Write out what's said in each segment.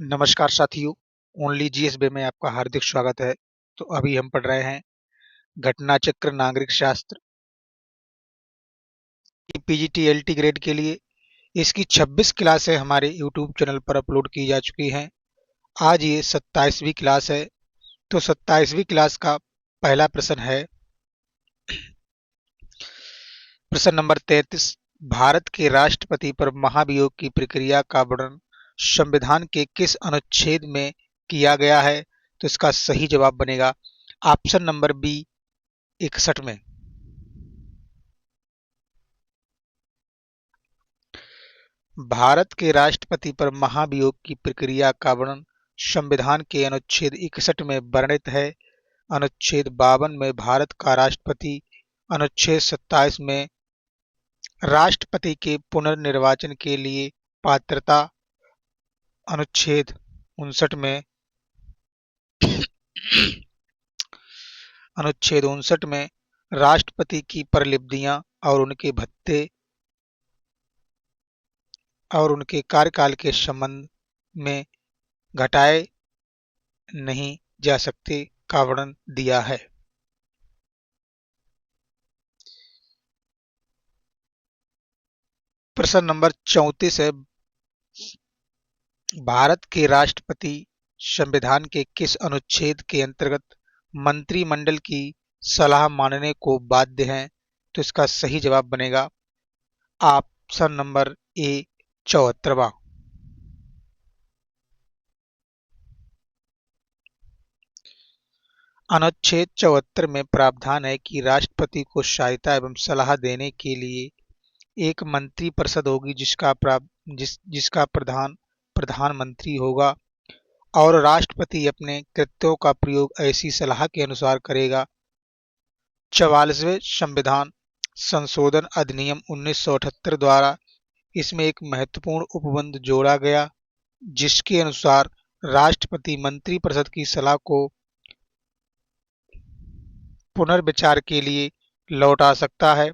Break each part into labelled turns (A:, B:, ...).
A: नमस्कार साथियों, only GSB में आपका हार्दिक स्वागत है। तो अभी हम पढ़ रहे हैं घटना चक्र नागरिक शास्त्र पीजीटी-एलटी ग्रेड के लिए। इसकी 26 क्लासें हमारे यूट्यूब चैनल पर अपलोड की जा चुकी हैं। आज ये 27वीं क्लास है। तो 27वीं क्लास का पहला प्रश्न है, प्रश्न नंबर 33। भारत के राष्ट्रपति पर महाभियोग की प्रक्रिया का वर्णन संविधान के किस अनुच्छेद में किया गया है? तो इसका सही जवाब बनेगा ऑप्शन नंबर बी 61 में। भारत के राष्ट्रपति पर महाभियोग की प्रक्रिया का वर्णन संविधान के अनुच्छेद 61 में वर्णित है। अनुच्छेद 52 में भारत का राष्ट्रपति, अनुच्छेद 27 में राष्ट्रपति के पुनर्निर्वाचन के लिए पात्रता, अनुच्छेद 59 में राष्ट्रपति की परिलब्धियां और उनके भत्ते और उनके कार्यकाल के संबंध में घटाए नहीं जा सकते का वर्णन दिया है। प्रश्न नंबर 34 है, भारत के राष्ट्रपति संविधान के किस अनुच्छेद के अंतर्गत मंत्रिमंडल की सलाह मानने को बाध्य हैं? तो इसका सही जवाब बनेगा ऑप्शन नंबर ए 74वां। अनुच्छेद 74 में प्रावधान है कि राष्ट्रपति को सहायता एवं सलाह देने के लिए एक मंत्रिपरिषद होगी जिसका प्रधान प्रधानमंत्री होगा और राष्ट्रपति अपने कृत्यों का प्रयोग ऐसी सलाह के अनुसार करेगा। 44वें संविधान संशोधन अधिनियम 1978 द्वारा इसमें एक महत्वपूर्ण उपबंध जोड़ा गया, जिसके अनुसार राष्ट्रपति मंत्रिपरिषद की सलाह को पुनर्विचार के लिए लौटा सकता है,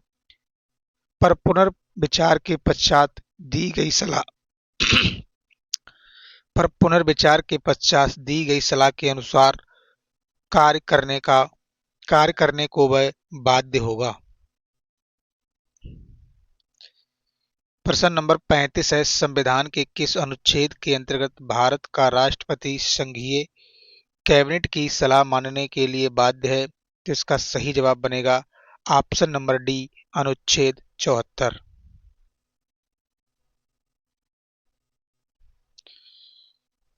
A: पर पुनर्विचार के पश्चात दी गई सलाह के अनुसार कार्य करने को वह बाध्य होगा। प्रश्न नंबर 35 है, संविधान के किस अनुच्छेद के अंतर्गत भारत का राष्ट्रपति संघीय कैबिनेट की सलाह मानने के लिए बाध्य है? तो इसका सही जवाब बनेगा ऑप्शन नंबर डी अनुच्छेद 74।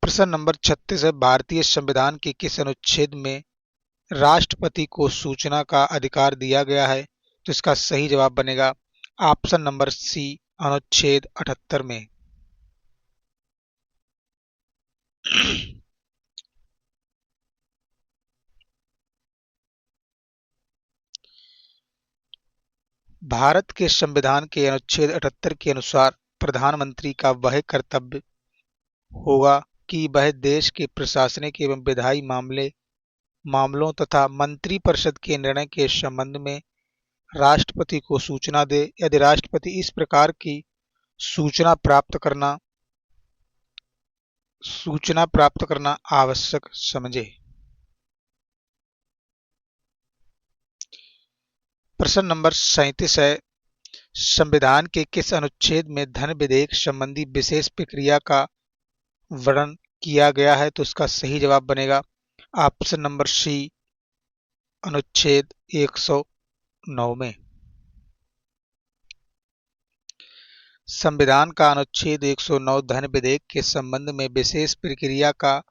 A: प्रश्न नंबर 36 है, भारतीय संविधान के किस अनुच्छेद में राष्ट्रपति को सूचना का अधिकार दिया गया है? तो इसका सही जवाब बनेगा ऑप्शन नंबर सी अनुच्छेद 78 में। भारत के संविधान के अनुच्छेद 78 के अनुसार प्रधानमंत्री का वह कर्तव्य होगा कि वह देश के प्रशासनिक एवं विधायी मामलों तथा मंत्रिपरिषद के निर्णय के संबंध में राष्ट्रपति को सूचना दे। यदि राष्ट्रपति इस प्रकार की सूचना प्राप्त करना आवश्यक समझे। प्रश्न नंबर 37 है, संविधान के किस अनुच्छेद में धन विधेयक संबंधी विशेष प्रक्रिया का वर्णन किया गया है? तो इसका सही जवाब बनेगा ऑप्शन नंबर सी अनुच्छेद 109 में। संविधान का अनुच्छेद 109 धन विधेयक के संबंध में विशेष प्रक्रिया का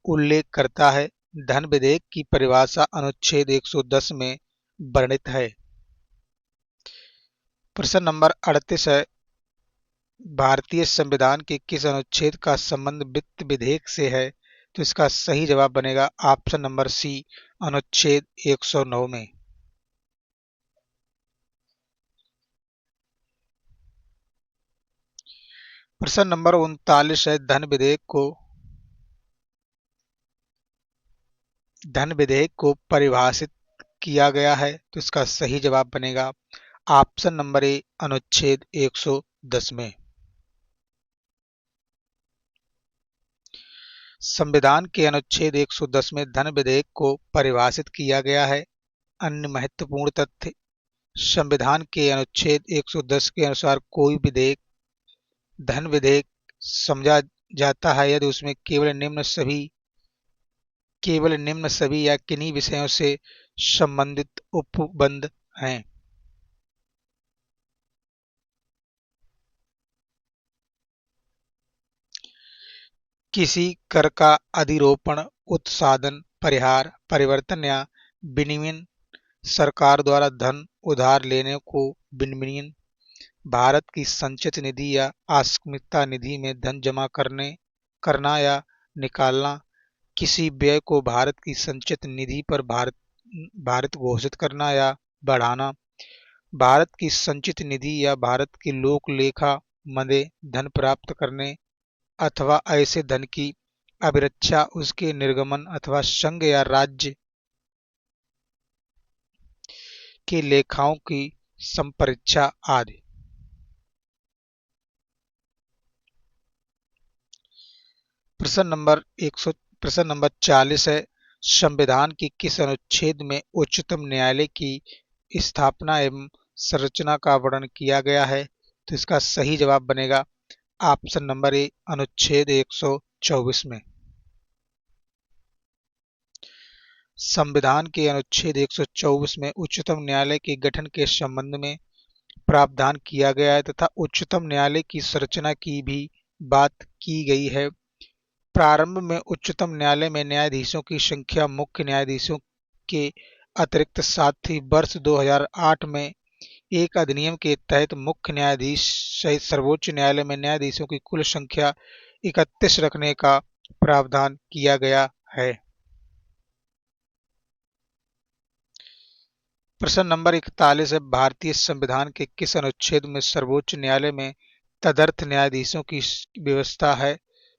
A: उल्लेख करता है। धन विधेयक की परिभाषा अनुच्छेद 110 में वर्णित है। प्रश्न नंबर 38 है, भारतीय संविधान के किस अनुच्छेद का संबंध वित्त विधेयक से है? तो इसका सही जवाब बनेगा ऑप्शन नंबर सी अनुच्छेद 109 में। प्रश्न नंबर 39 है, धन विधेयक को परिभाषित किया गया है। तो इसका सही जवाब बनेगा ऑप्शन नंबर ए अनुच्छेद 110 में। संविधान के अनुच्छेद 110 में धन विधेयक को परिभाषित किया गया है। अन्य महत्वपूर्ण तथ्य। संविधान के अनुच्छेद 110 के अनुसार कोई विधेयक धन विधेयक समझा जाता है यदि उसमें केवल निम्न सभी या किन्हीं विषयों से संबंधित उपबंध हैं। किसी कर का अधिरोपण, उत्साधन, परिहार, परिवर्तन या विनिमयन, सरकार द्वारा धन उधार लेने को विनिमयन, भारत की संचित निधि या आस्मिकता निधि में धन जमा करना या निकालना, किसी व्यय को भारत की संचित निधि पर भारत घोषित करना या बढ़ाना, भारत की संचित निधि या भारत के लोक लेखा मदे धन प्राप्त करने अथवा ऐसे धन की अभिरक्षा, उसके निर्गमन अथवा संघ या राज्य के लेखाओं की संपरीक्षा आदि। प्रश्न नंबर 40 है, संविधान के किस अनुच्छेद में उच्चतम न्यायालय की स्थापना एवं संरचना का वर्णन किया गया है? तो इसका सही जवाब बनेगा ऑप्शन नंबर ए, अनुच्छेद 124 में। संविधान के अनुच्छेद 124 में उच्चतम न्यायालय के गठन के संबंध में प्रावधान किया गया है तथा उच्चतम न्यायालय की संरचना की भी बात की गई है। प्रारंभ में उच्चतम न्यायालय में न्यायाधीशों की संख्या मुख्य न्यायाधीशों के अतिरिक्त 7 थी। वर्ष 2008 में एक अधिनियम के तहत मुख्य न्यायाधीश सहित सर्वोच्च न्यायालय में न्यायाधीशों की कुल संख्या 31 रखने का प्रावधान किया गया है। प्रश्न नंबर 41 है, भारतीय संविधान के किस अनुच्छेद में सर्वोच्च न्यायालय में तदर्थ न्यायाधीशों की व्यवस्था है?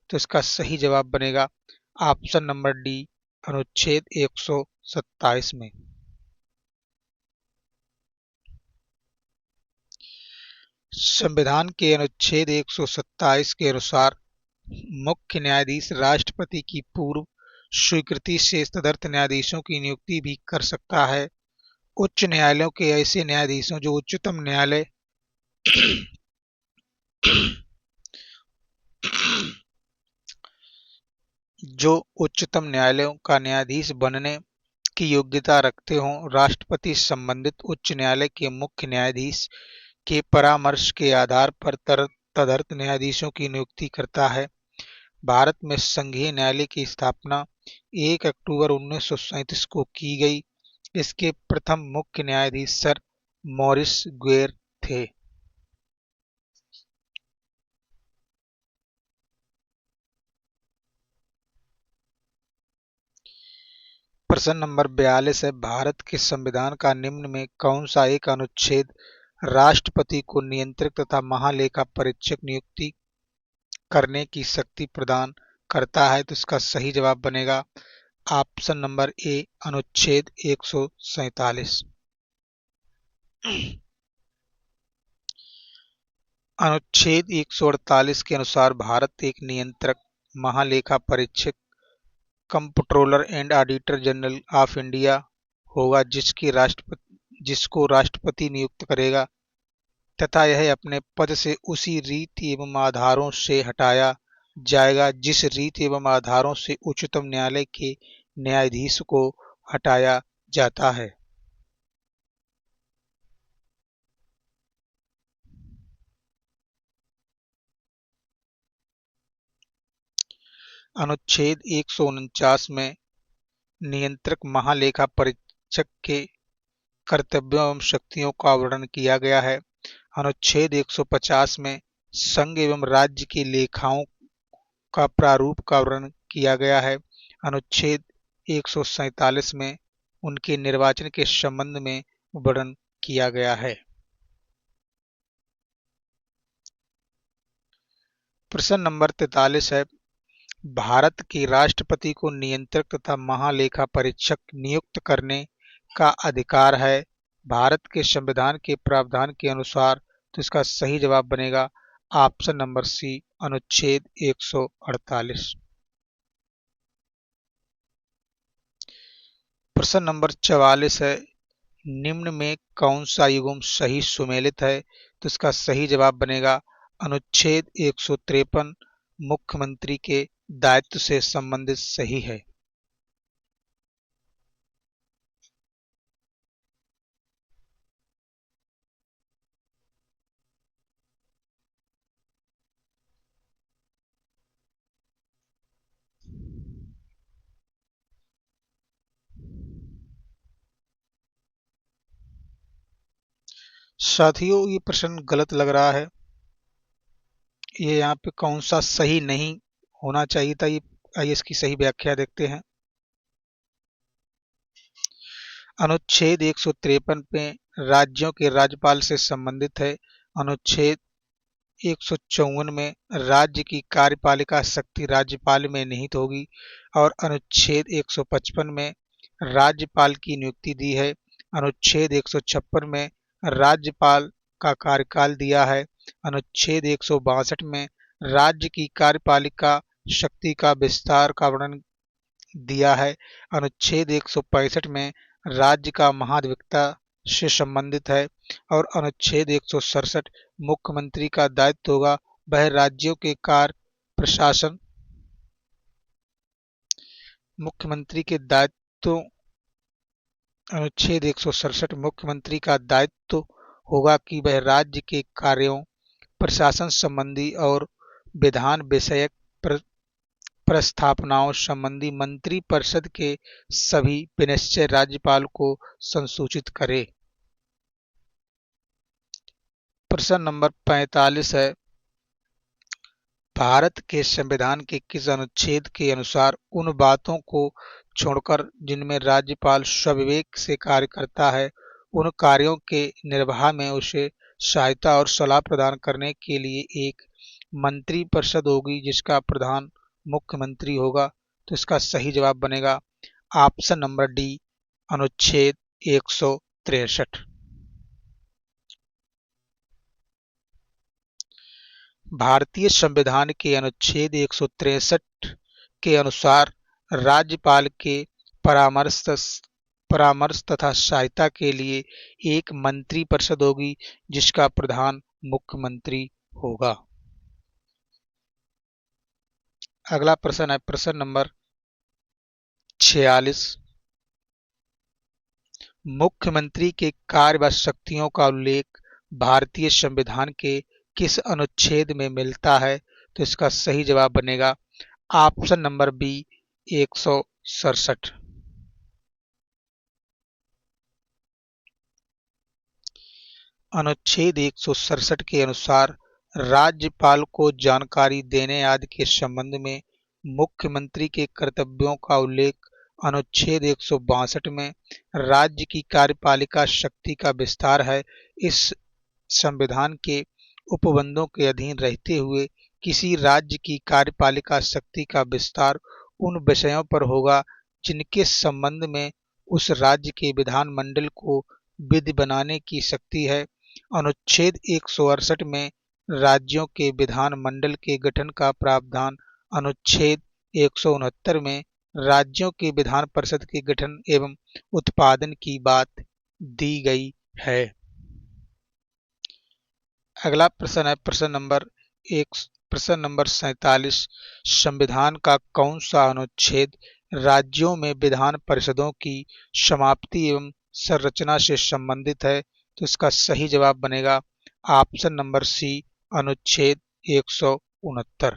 A: तो इसका सही जवाब बनेगा ऑप्शन नंबर डी, अनुच्छेद 127 में। संविधान के अनुच्छेद 127 के अनुसार मुख्य न्यायाधीश राष्ट्रपति की पूर्व स्वीकृति से तदर्थ न्यायाधीशों की नियुक्ति भी कर सकता है। उच्च न्यायालयों के ऐसे न्यायाधीशों जो उच्चतम न्यायालय का न्यायाधीश बनने की योग्यता रखते हों, राष्ट्रपति संबंधित उच्च न्यायालय के मुख्य न्यायाधीश के परामर्श के आधार पर तदर्थ न्यायाधीशों की नियुक्ति करता है। भारत में संघीय न्यायालय की स्थापना 1 अक्टूबर 1937 को की गई। इसके प्रथम मुख्य न्यायाधीश सर मॉरिस ग्वेर थे। प्रश्न नंबर 42 है, भारत के संविधान का निम्न में कौन सा एक अनुच्छेद राष्ट्रपति को नियंत्रक तथा महालेखा परीक्षक नियुक्ति करने की शक्ति प्रदान करता है? तो इसका सही जवाब बनेगा ऑप्शन नंबर ए, अनुच्छेद 147। अनुच्छेद 148 के अनुसार भारत एक नियंत्रक, महालेखा परीक्षक, comptroller and auditor general of India होगा जिसको राष्ट्रपति नियुक्त करेगा तथा यह अपने पद से उसी रीति एवं आधारों से हटाया जाएगा जिस रीति एवं आधारों से उच्चतम न्यायालय के न्यायाधीश को हटाया जाता है। अनुच्छेद 149 में नियंत्रक महालेखा परीक्षक के कर्तव्यों एवं शक्तियों का वर्णन किया गया है। अनुच्छेद 150 में संघ एवं राज्य के लेखाओं का प्रारूप का वर्णन किया गया है। अनुच्छेद 147 में उनके निर्वाचन के संबंध में वर्णन किया गया है। प्रश्न नंबर 43 है, भारत के राष्ट्रपति को नियंत्रक तथा महालेखा परीक्षक नियुक्त करने का अधिकार है भारत के संविधान के प्रावधान के अनुसार? तो इसका सही जवाब बनेगा ऑप्शन नंबर सी, अनुच्छेद 148। प्रश्न नंबर 44 है, निम्न में कौन सा युग्म सही सुमेलित है? तो इसका सही जवाब बनेगा अनुच्छेद 153 मुख्यमंत्री के दायित्व से संबंधित सही है। साथियों, ये प्रश्न गलत लग रहा है। ये यहाँ पे कौन सा सही नहीं होना चाहिए था, ये आइए इसकी सही व्याख्या देखते हैं। अनुच्छेद 153 में राज्यों के राज्यपाल से संबंधित है। अनुच्छेद 154 में राज्य की कार्यपालिका शक्ति राज्यपाल में निहित होगी और अनुच्छेद 155 में राज्यपाल की नियुक्ति दी है। अनुच्छेद 156 में राज्यपाल का कार्यकाल दिया है। अनुच्छेद 162 में राज्य की कार्यपालिका शक्ति का विस्तार का वर्णन दिया है। अनुच्छेद 165 में राज्य का महाधिवक्ता से संबंधित है और अनुच्छेद 167 मुख्यमंत्री का दायित्व होगा वह राज्यों के कार्य प्रशासन मुख्यमंत्री के दायित्व अनुच्छेद 167 मुख्यमंत्री का दायित्व होगा कि वह राज्य के कार्यों प्रशासन संबंधी और विधान विषयक प्रस्थापनाओं संबंधी मंत्रिपरिषद के सभी विनिश्चय राज्यपाल को संसूचित करे। प्रश्न नंबर 45 है, भारत के संविधान के किस अनुच्छेद के अनुसार उन बातों को छोड़कर जिनमें राज्यपाल स्वविवेक से कार्य करता है, उन कार्यों के निर्वाह में उसे सहायता और सलाह प्रदान करने के लिए एक मंत्रिपरिषद होगी जिसका प्रधान मुख्यमंत्री होगा? तो इसका सही जवाब बनेगा ऑप्शन नंबर डी, अनुच्छेद 163। भारतीय संविधान के अनुच्छेद 163 के अनुसार राज्यपाल के परामर्श तथा सहायता के लिए एक मंत्रिपरिषद होगी जिसका प्रधान मुख्यमंत्री होगा। अगला प्रश्न है प्रश्न नंबर 46, मुख्यमंत्री के कार्य व शक्तियों का उल्लेख भारतीय संविधान के किस अनुच्छेद में मिलता है? तो इसका सही जवाब बनेगा ऑप्शन नंबर बी, 167। अनुच्छेद 167 के अनुसार राज्यपाल को जानकारी देने आदि के संबंध में मुख्यमंत्री के कर्तव्यों का उल्लेख अनुच्छेद 162 में राज्य की कार्यपालिका शक्ति का विस्तार है। इस संविधान के उपबंधों के अधीन रहते हुए किसी राज्य की कार्यपालिका शक्ति का विस्तार उन विषयों पर होगा जिनके संबंध में उस राज्य के विधानमंडल को विधि बनाने की शक्ति है। अनुच्छेद 168 में राज्यों के विधानमंडल के गठन का प्रावधान, अनुच्छेद 169 में राज्यों के विधान परिषद के गठन एवं उत्पादन की बात दी गई है। अगला प्रश्न है प्रश्न नंबर 47, संविधान का कौन सा अनुच्छेद राज्यों में विधान परिषदों की समाप्ति एवं संरचना से संबंधित है? तो इसका सही जवाब बनेगा ऑप्शन नंबर सी, अनुच्छेद 169।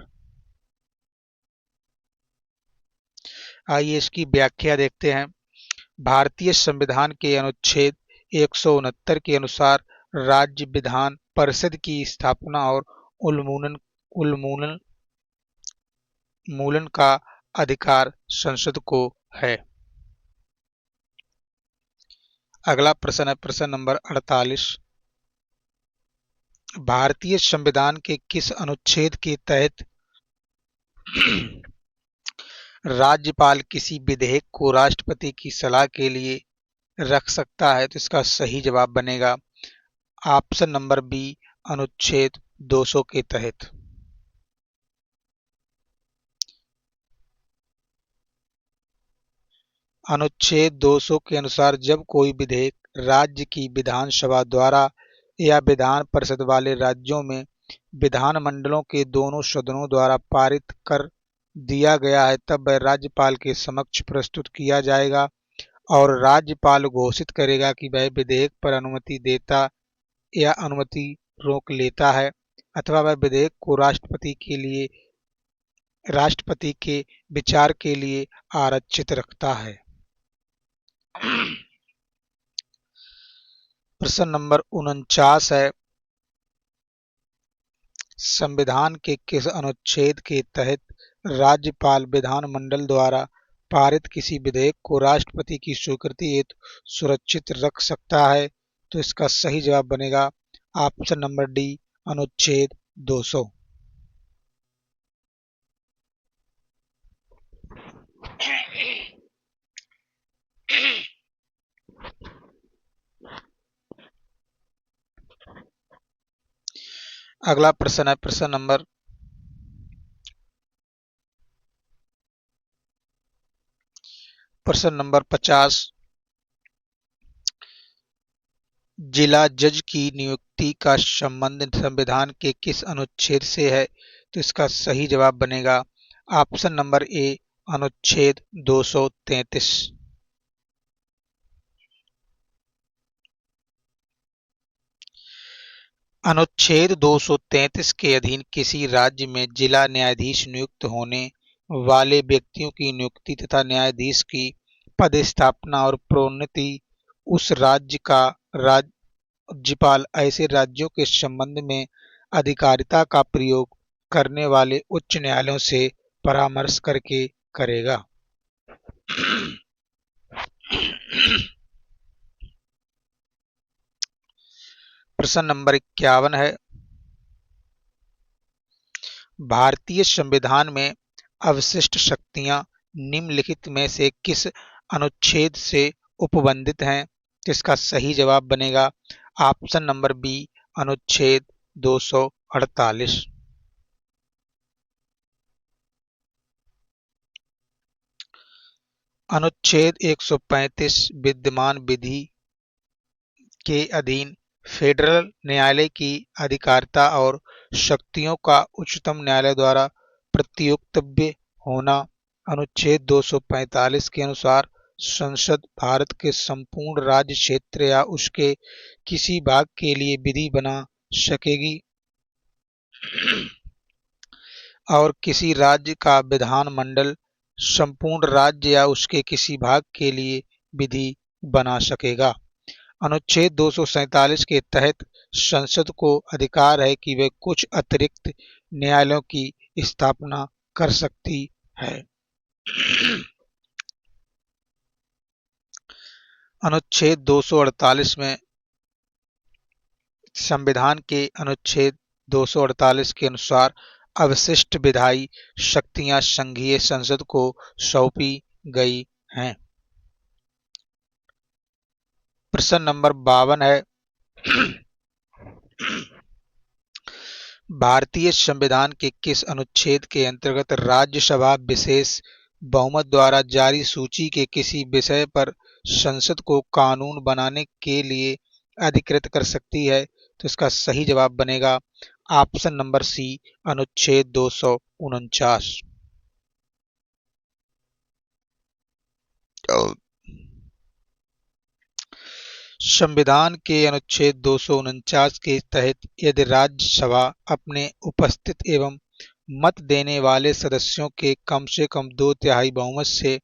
A: आइए इसकी व्याख्या देखते हैं। भारतीय संविधान के अनुच्छेद 169 के अनुसार राज्य विधान परिषद की स्थापना और उन्मूलन का अधिकार संसद को है। अगला प्रश्न है प्रश्न नंबर 48, भारतीय संविधान के किस अनुच्छेद के तहत राज्यपाल किसी विधेयक को राष्ट्रपति की सलाह के लिए रख सकता है? तो इसका सही जवाब बनेगा ऑप्शन नंबर बी, अनुच्छेद 200 के तहत। अनुच्छेद 200 के अनुसार जब कोई विधेयक राज्य की विधानसभा द्वारा या विधान परिषद वाले राज्यों में विधानमंडलों के दोनों सदनों द्वारा पारित कर दिया गया है तब वह राज्यपाल के समक्ष प्रस्तुत किया जाएगा और राज्यपाल घोषित करेगा कि वह विधेयक पर अनुमति देता या अनुमति रोक लेता है अथवा वह विधेयक को राष्ट्रपति के विचार के लिए आरक्षित रखता है। प्रश्न नंबर 49 है, संविधान के किस अनुच्छेद के तहत राज्यपाल विधानमंडल द्वारा पारित किसी विधेयक को राष्ट्रपति की स्वीकृति हेतु सुरक्षित रख सकता है? तो इसका सही जवाब बनेगा ऑप्शन नंबर डी, अनुच्छेद 200। अगला प्रश्न है प्रश्न नंबर 50। जिला जज की नियुक्ति का संबंध संविधान के किस अनुच्छेद से है? तो इसका सही जवाब बनेगा ऑप्शन नंबर ए, अनुच्छेद 233। अनुच्छेद 233 के अधीन किसी राज्य में जिला न्यायाधीश नियुक्त होने वाले व्यक्तियों की नियुक्ति तथा न्यायाधीश की पदस्थापना और प्रोन्नति उस राज्य का राज्यपाल ऐसे राज्यों के संबंध में अधिकारिता का प्रयोग करने वाले उच्च न्यायालयों से परामर्श करके करेगा। प्रश्न नंबर 51 है, भारतीय संविधान में अवशिष्ट शक्तियां निम्नलिखित में से किस अनुच्छेद से उपबंधित हैं? इसका सही जवाब बनेगा ऑप्शन नंबर बी, अनुच्छेद 248। अनुच्छेद 135 विद्यमान विधि के अधीन फेडरल न्यायालय की अधिकारिता और शक्तियों का उच्चतम न्यायालय द्वारा प्रत्युत्तव्य होना। अनुच्छेद 245 के अनुसार संसद भारत के संपूर्ण राज्य क्षेत्र या उसके किसी भाग के लिए विधि बना सकेगी और किसी राज्य का विधानमंडल संपूर्ण राज्य या उसके किसी भाग के लिए विधि बना सकेगा। अनुच्छेद 247 के तहत संसद को अधिकार है कि वे कुछ अतिरिक्त न्यायालयों की स्थापना कर सकती है। अनुच्छेद 248 में संविधान के अनुच्छेद 248 के अनुसार अवशिष्ट विधायी शक्तियां संघीय संसद को सौंपी गई हैं। प्रश्न नंबर 52 है, भारतीय संविधान के किस अनुच्छेद के अंतर्गत राज्यसभा विशेष बहुमत द्वारा जारी सूची के किसी विषय पर संसद को कानून बनाने के लिए अधिकृत कर सकती है? तो इसका सही जवाब बनेगा ऑप्शन नंबर सी, अनुच्छेद 249। संविधान के अनुच्छेद 249 के तहत यदि राज्यसभा अपने उपस्थित एवं मत देने वाले सदस्यों के कम से कम 2/3 बहुमत से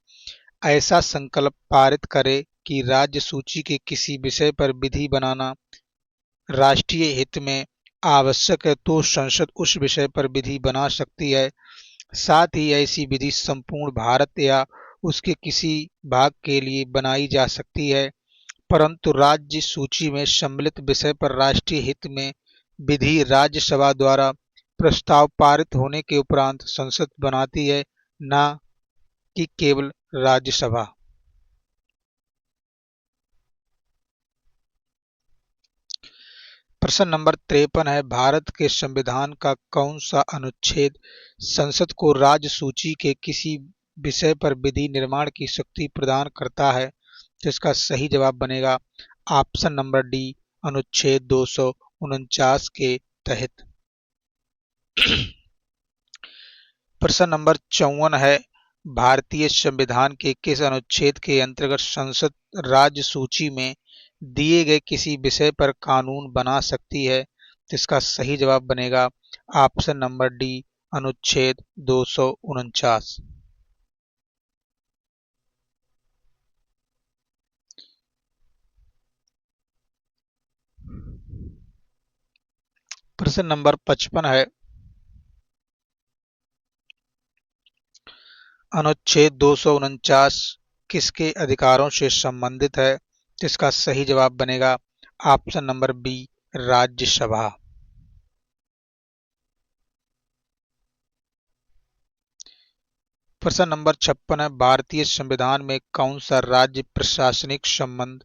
A: ऐसा संकल्प पारित करे कि राज्य सूची के किसी विषय पर विधि बनाना राष्ट्रीय हित में आवश्यक है तो संसद उस विषय पर विधि बना सकती है। साथ ही ऐसी विधि संपूर्ण भारत या उसके किसी भाग के लिए बनाई जा सकती है, परंतु राज्य सूची में सम्मिलित विषय पर राष्ट्रीय हित में विधि राज्यसभा द्वारा प्रस्ताव पारित होने के उपरांत संसद बनाती है, न कि केवल राज्यसभा। प्रश्न नंबर 53 है, भारत के संविधान का कौन सा अनुच्छेद संसद को राज्य सूची के किसी विषय पर विधि निर्माण की शक्ति प्रदान करता है? तो इसका सही जवाब बनेगा ऑप्शन नंबर डी, अनुच्छेद 249 के तहत। प्रश्न नंबर 54 है, भारतीय संविधान के किस अनुच्छेद के अंतर्गत संसद राज्य सूची में दिए गए किसी विषय पर कानून बना सकती है? तो इसका सही जवाब बनेगा ऑप्शन नंबर डी, अनुच्छेद 249। प्रश्न नंबर 55 है, अनुच्छेद 249 किसके अधिकारों से संबंधित है? तो इसका सही जवाब बनेगा ऑप्शन नंबर बी, राज्यसभा। प्रश्न नंबर 56 है, भारतीय संविधान में कौन सा राज्य प्रशासनिक संबंध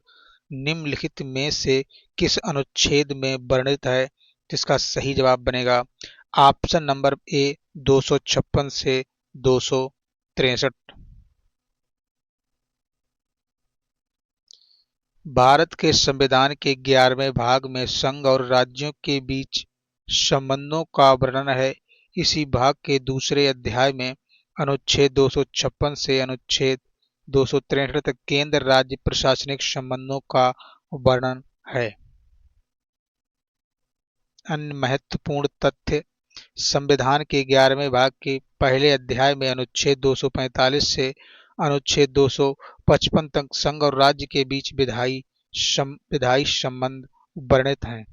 A: निम्नलिखित में से किस अनुच्छेद में वर्णित है? जिसका सही जवाब बनेगा ऑप्शन नंबर ए, 256 से 263। भारत के संविधान के 11वें भाग में संघ और राज्यों के बीच संबंधों का वर्णन है। इसी भाग के दूसरे अध्याय में अनुच्छेद 256 से अनुच्छेद 263 तक केंद्र राज्य प्रशासनिक संबंधों का वर्णन है। अन्य महत्वपूर्ण तथ्य, संविधान के 11वें भाग के पहले अध्याय में अनुच्छेद 245 से अनुच्छेद 255 तक संघ और राज्य के बीच विधायी संबंध वर्णित हैं।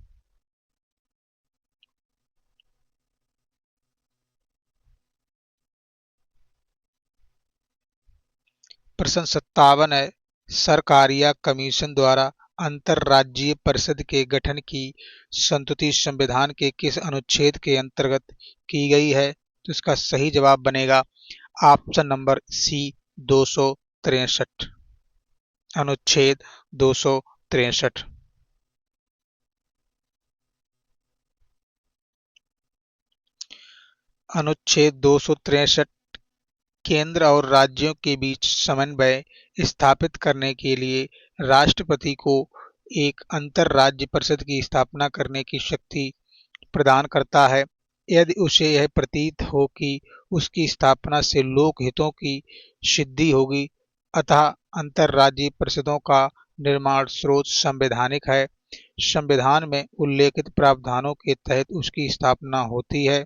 A: प्रश्न 57 है, सरकारिया कमीशन द्वारा अंतरराज्यीय परिषद के गठन की संस्तुति संविधान के किस अनुच्छेद के अंतर्गत की गई है? तो इसका सही जवाब बनेगा ऑप्शन नंबर सी, 263, अनुच्छेद 263। अनुच्छेद 263 केंद्र और राज्यों के बीच समन्वय स्थापित करने के लिए राष्ट्रपति को एक अंतरराज्य परिषद की स्थापना करने की शक्ति प्रदान करता है, यदि उसे यह प्रतीत हो कि उसकी स्थापना से लोक हितों की सिद्धि होगी, अतः अंतरराज्यीय परिषदों का निर्माण स्रोत संवैधानिक है। संविधान में उल्लेखित प्रावधानों के तहत उसकी स्थापना होती है।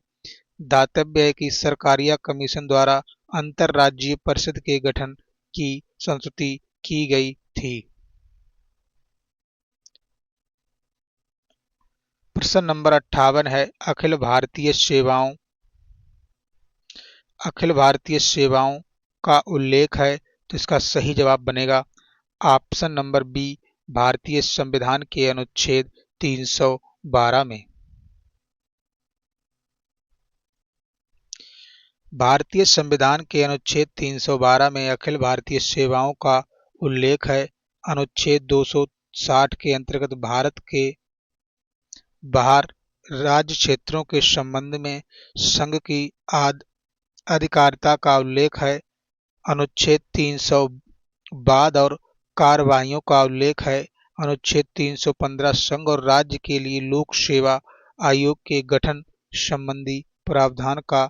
A: दातव्य है कि सरकारिया कमीशन द्वारा अंतरराज्यीय परिषद के गठन की संस्तुति की गई थी। प्रश्न नंबर 58 है, अखिल भारतीय सेवाओं का उल्लेख है? तो इसका सही जवाब बनेगा ऑप्शन नंबर बी, भारतीय संविधान के अनुच्छेद 312 में। भारतीय संविधान के अनुच्छेद 312 में अखिल भारतीय सेवाओं का उल्लेख है। अनुच्छेद 260 के अंतर्गत भारत के बाहर राज्य क्षेत्रों के संबंध में संघ की अधिकारिता का उल्लेख है। अनुच्छेद 300 वाद और कार्यवाहियों का उल्लेख है। अनुच्छेद 315 संघ और राज्य के लिए लोक सेवा आयोग के गठन संबंधी प्रावधान का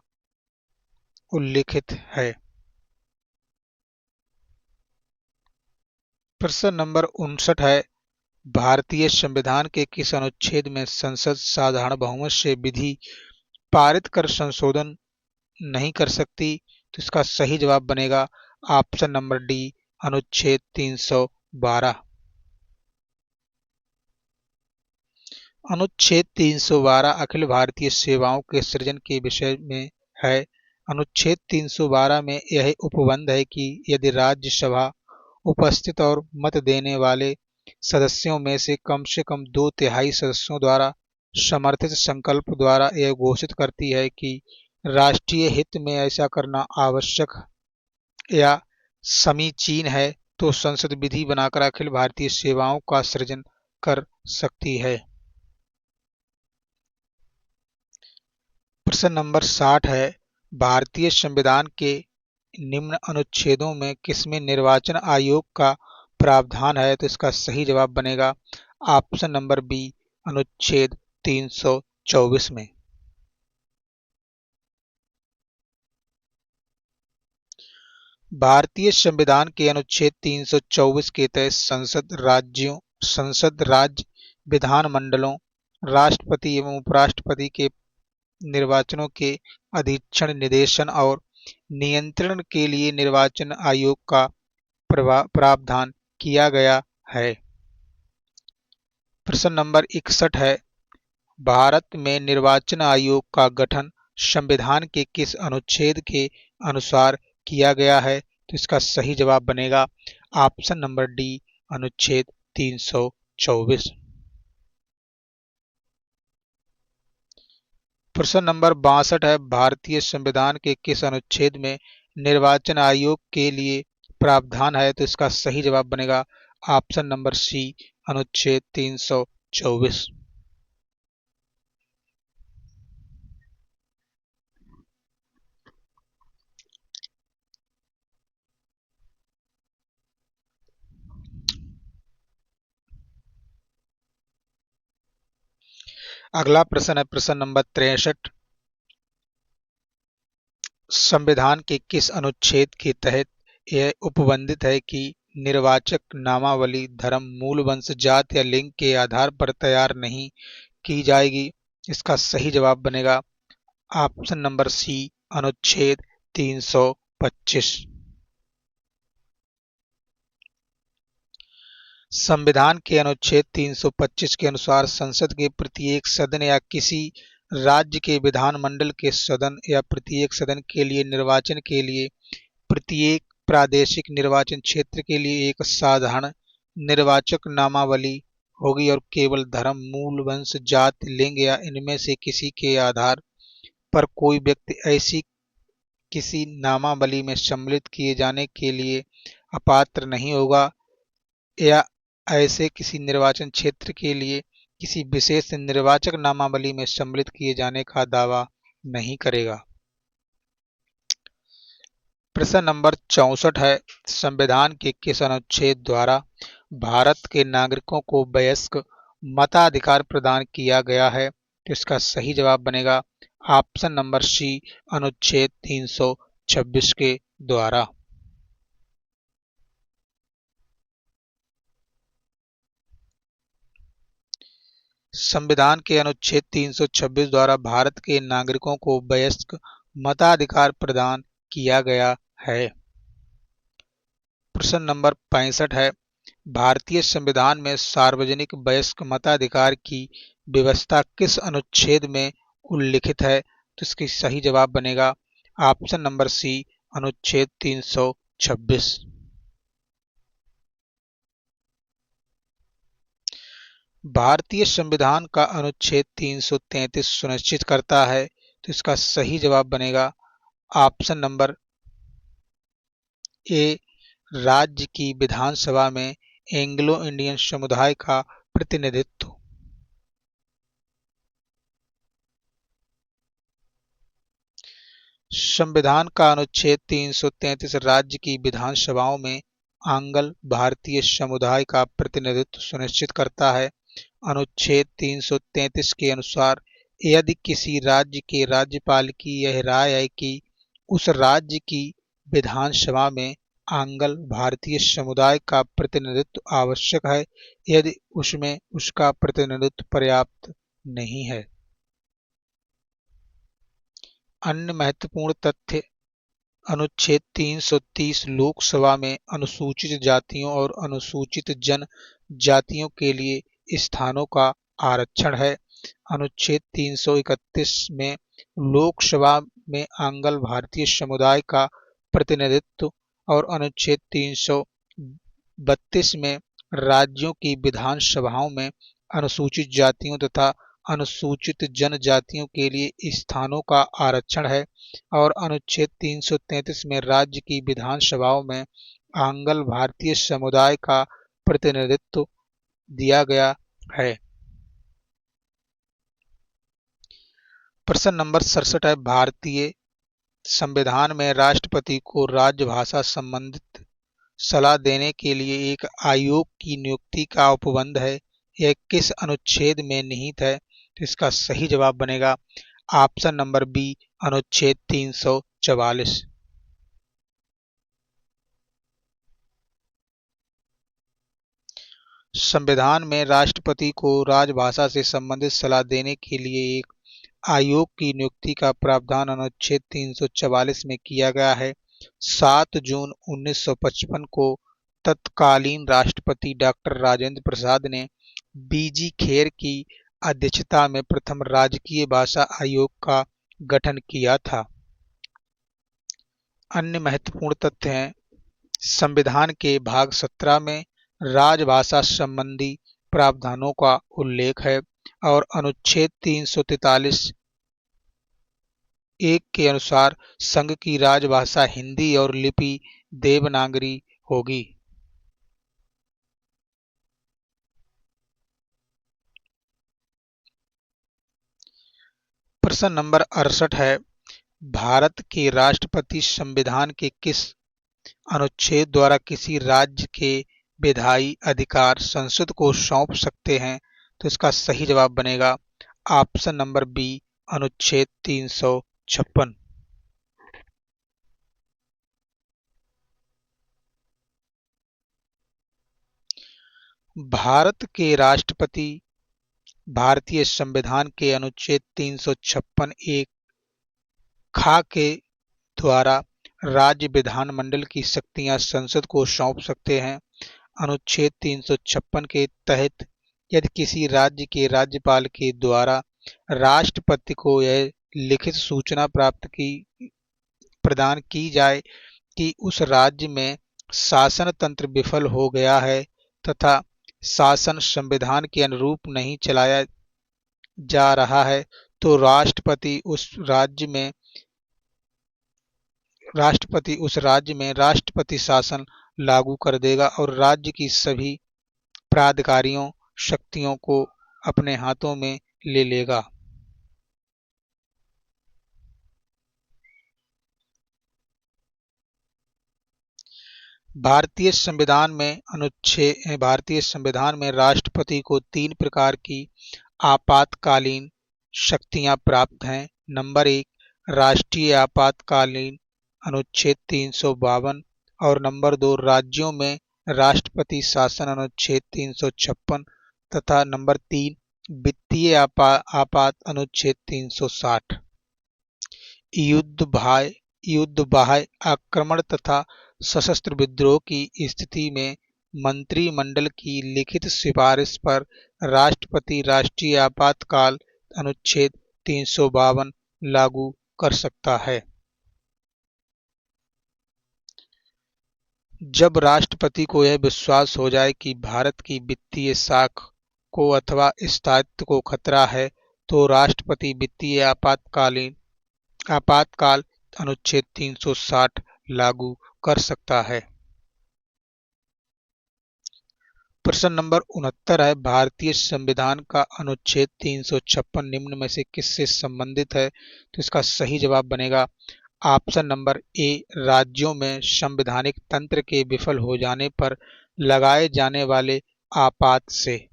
A: उल्लिखित है। प्रश्न नंबर 59 है, भारतीय संविधान के किस अनुच्छेद में संसद साधारण बहुमत से विधि पारित कर संशोधन नहीं कर सकती? तो इसका सही जवाब बनेगा ऑप्शन नंबर डी, अनुच्छेद 312। अनुच्छेद 312 अखिल भारतीय सेवाओं के सृजन के विषय में है। अनुच्छेद 312 में यह उपबंध है कि यदि राज्यसभा उपस्थित और मत देने वाले सदस्यों में से कम 2/3 सदस्यों द्वारा समर्थित संकल्प द्वारा यह घोषित करती है कि राष्ट्रीय हित में ऐसा करना आवश्यक या समीचीन है, तो संसद विधि बनाकर अखिल भारतीय सेवाओं का सृजन कर सकती है। प्रश्न नंबर 60 है, भारतीय संविधान के निम्न अनुच्छेदों में किसमें निर्वाचन आयोग का प्रावधान है? तो इसका सही जवाब बनेगा ऑप्शन नंबर बी, अनुच्छेद 324 में। भारतीय संविधान के अनुच्छेद 324 के तहत संसद, राज्य विधानमंडलों, राष्ट्रपति एवं उपराष्ट्रपति के निर्वाचनों के अधीक्षण, निदेशन और नियंत्रण के लिए निर्वाचन आयोग का प्रावधान किया गया है। प्रश्न नंबर 61 है, भारत में निर्वाचन आयोग का गठन संविधान के किस अनुच्छेद के अनुसार किया गया है? तो इसका सही जवाब बनेगा ऑप्शन नंबर डी, अनुच्छेद 324। प्रश्न नंबर 62 है, भारतीय संविधान के किस अनुच्छेद में निर्वाचन आयोग के लिए प्रावधान है? तो इसका सही जवाब बनेगा ऑप्शन नंबर सी, अनुच्छेद 324। अगला प्रश्न है प्रश्न नंबर 63, संविधान के किस अनुच्छेद के तहत यह उपबंधित है कि निर्वाचक नामावली धर्म, मूल वंश, जात या लिंग के आधार पर तैयार नहीं की जाएगी? इसका सही जवाब बनेगा ऑप्शन नंबर सी, अनुच्छेद 325। संविधान के अनुच्छेद 325 के अनुसार संसद के प्रत्येक सदन या किसी राज्य के विधानमंडल के सदन या प्रत्येक सदन के लिए निर्वाचन के लिए प्रत्येक प्रादेशिक निर्वाचन क्षेत्र के लिए एक साधारण निर्वाचक नामावली होगी और केवल धर्म, मूल वंश, जात, लिंग या इनमें से किसी के आधार पर कोई व्यक्ति ऐसी किसी नामावली में सम्मिलित किए जाने के लिए अपात्र नहीं होगा या ऐसे किसी निर्वाचन क्षेत्र के लिए किसी विशेष निर्वाचक नामावली में सम्मिलित किए जाने का दावा नहीं करेगा। प्रश्न नंबर 64 है, संविधान के किस अनुच्छेद द्वारा भारत के नागरिकों को वयस्क मताधिकार प्रदान किया गया है? तो इसका सही जवाब बनेगा ऑप्शन नंबर सी, अनुच्छेद 326 के द्वारा। संविधान के अनुच्छेद 326 द्वारा भारत के नागरिकों को वयस्क मताधिकार प्रदान किया गया है। प्रश्न नंबर 65 है, भारतीय संविधान में सार्वजनिक वयस्क मताधिकार की व्यवस्था किस अनुच्छेद में उल्लिखित है? तो इसकी सही जवाब बनेगा ऑप्शन नंबर सी, अनुच्छेद 326। भारतीय संविधान का अनुच्छेद 333 सुनिश्चित करता है, तो इसका सही जवाब बनेगा ऑप्शन नंबर ए, राज्य की विधानसभा में एंग्लो इंडियन समुदाय का प्रतिनिधित्व। संविधान का अनुच्छेद 333 राज्य की विधानसभाओं में आंग्ल भारतीय समुदाय का प्रतिनिधित्व सुनिश्चित करता है। अनुच्छेद 333 के अनुसार यदि किसी राज्य के राज्यपाल की यह राय है कि उस राज्य की विधानसभा में आंग्ल भारतीय समुदाय का प्रतिनिधित्व आवश्यक है, यदि उसमें उसका प्रतिनिधित्व पर्याप्त नहीं है। अन्य महत्वपूर्ण तथ्य, अनुच्छेद 330 लोकसभा में अनुसूचित जातियों और अनुसूचित जनजातियों के लिए स्थानों का आरक्षण है। अनुच्छेद 331 में लोकसभा में आंग्ल भारतीय समुदाय का प्रतिनिधित्व और अनुच्छेद 332 में राज्यों की विधानसभाओं में अनुसूचित जातियों तथा अनुसूचित जनजातियों के लिए स्थानों का आरक्षण है और अनुच्छेद 333 में राज्य की विधानसभाओं में आंग्ल भारतीय समुदाय का प्रतिनिधित्व दिया गया है। प्रश्न नंबर 67 है, भारतीय संविधान में राष्ट्रपति को राजभाषा संबंधित सलाह देने के लिए एक आयोग की नियुक्ति का उपबंध है। यह किस अनुच्छेद में निहित है? तो इसका सही जवाब बनेगा ऑप्शन नंबर बी, अनुच्छेद 344। संविधान में राष्ट्रपति को राजभाषा से संबंधित सलाह देने के लिए एक आयोग की नियुक्ति का प्रावधान अनुच्छेद 344 में किया गया है। 7 जून 1955 को तत्कालीन राष्ट्रपति डॉक्टर राजेंद्र प्रसाद ने बीजी खेर की अध्यक्षता में प्रथम राजकीय भाषा आयोग का गठन किया था। अन्य महत्वपूर्ण तथ्य हैं, संविधान के भाग 17 में राजभाषा संबंधी प्रावधानों का उल्लेख है और अनुच्छेद 343 एक के अनुसार संघ की राजभाषा हिंदी और लिपि देवनागरी होगी। प्रश्न नंबर 68 है, भारत के राष्ट्रपति संविधान के किस अनुच्छेद द्वारा किसी राज्य के विधायी अधिकार संसद को सौंप सकते हैं? तो इसका सही जवाब बनेगा ऑप्शन नंबर बी, अनुच्छेद 356। भारत के राष्ट्रपति भारतीय संविधान के अनुच्छेद 356 एक खा के द्वारा राज्य विधानमंडल की शक्तियां संसद को सौंप सकते हैं। अनुच्छेद 356 के तहत यदि किसी राज्य के राज्यपाल के द्वारा राष्ट्रपति को यह लिखित सूचना प्रदान की जाए कि उस राज्य में शासन तंत्र विफल हो गया है तथा शासन संविधान के अनुरूप नहीं चलाया जा रहा है, तो राष्ट्रपति उस राज्य में राष्ट्रपति शासन लागू कर देगा और राज्य की सभी प्राधिकारियों शक्तियों को अपने हाथों में ले लेगा। भारतीय संविधान में राष्ट्रपति को 3 प्रकार की आपातकालीन शक्तियां प्राप्त हैं। नंबर 1, राष्ट्रीय आपातकालीन अनुच्छेद 352 और नंबर 2, राज्यों में राष्ट्रपति शासन अनुच्छेद 356 तथा नंबर 3, वित्तीय आपात अनुच्छेद 360। युद्ध बाह्य आक्रमण तथा सशस्त्र विद्रोह की स्थिति में मंत्रिमंडल की लिखित सिफारिश पर राष्ट्रपति राष्ट्रीय आपातकाल अनुच्छेद 352 लागू कर सकता है। जब राष्ट्रपति को यह विश्वास हो जाए कि भारत की वित्तीय साख को अथवा स्थायित्व को खतरा है, तो राष्ट्रपति वित्तीय आपातकाल अनुच्छेद 360 लागू कर सकता है। प्रश्न नंबर 69 है, भारतीय संविधान का अनुच्छेद 356 निम्न में से किससे संबंधित है? तो इसका सही जवाब बनेगा ऑप्शन नंबर ए, राज्यों में संवैधानिक तंत्र के विफल हो जाने पर लगाए जाने वाले आपात से।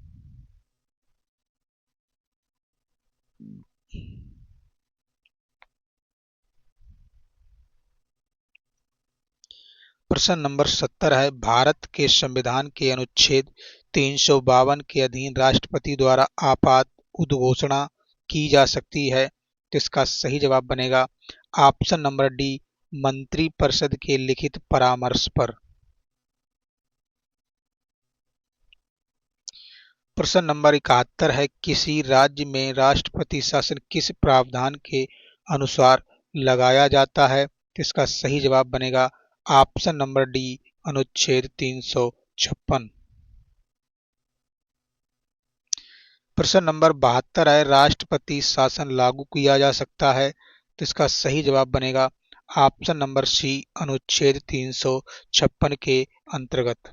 A: प्रश्न नंबर 70 है, भारत के संविधान के अनुच्छेद 352 के अधीन राष्ट्रपति द्वारा आपात उद्घोषणा की जा सकती है। तो इसका सही जवाब बनेगा ऑप्शन नंबर डी, मंत्रिपरिषद के लिखित परामर्श पर। प्रश्न नंबर 71 है, किसी राज्य में राष्ट्रपति शासन किस प्रावधान के अनुसार लगाया जाता है? तो इसका सही जवाब बनेगा ऑप्शन नंबर डी, अनुच्छेद 356। प्रश्न नंबर 72 है, राष्ट्रपति शासन लागू किया जा सकता है। तो इसका सही जवाब बनेगा ऑप्शन नंबर सी, अनुच्छेद 356 के अंतर्गत।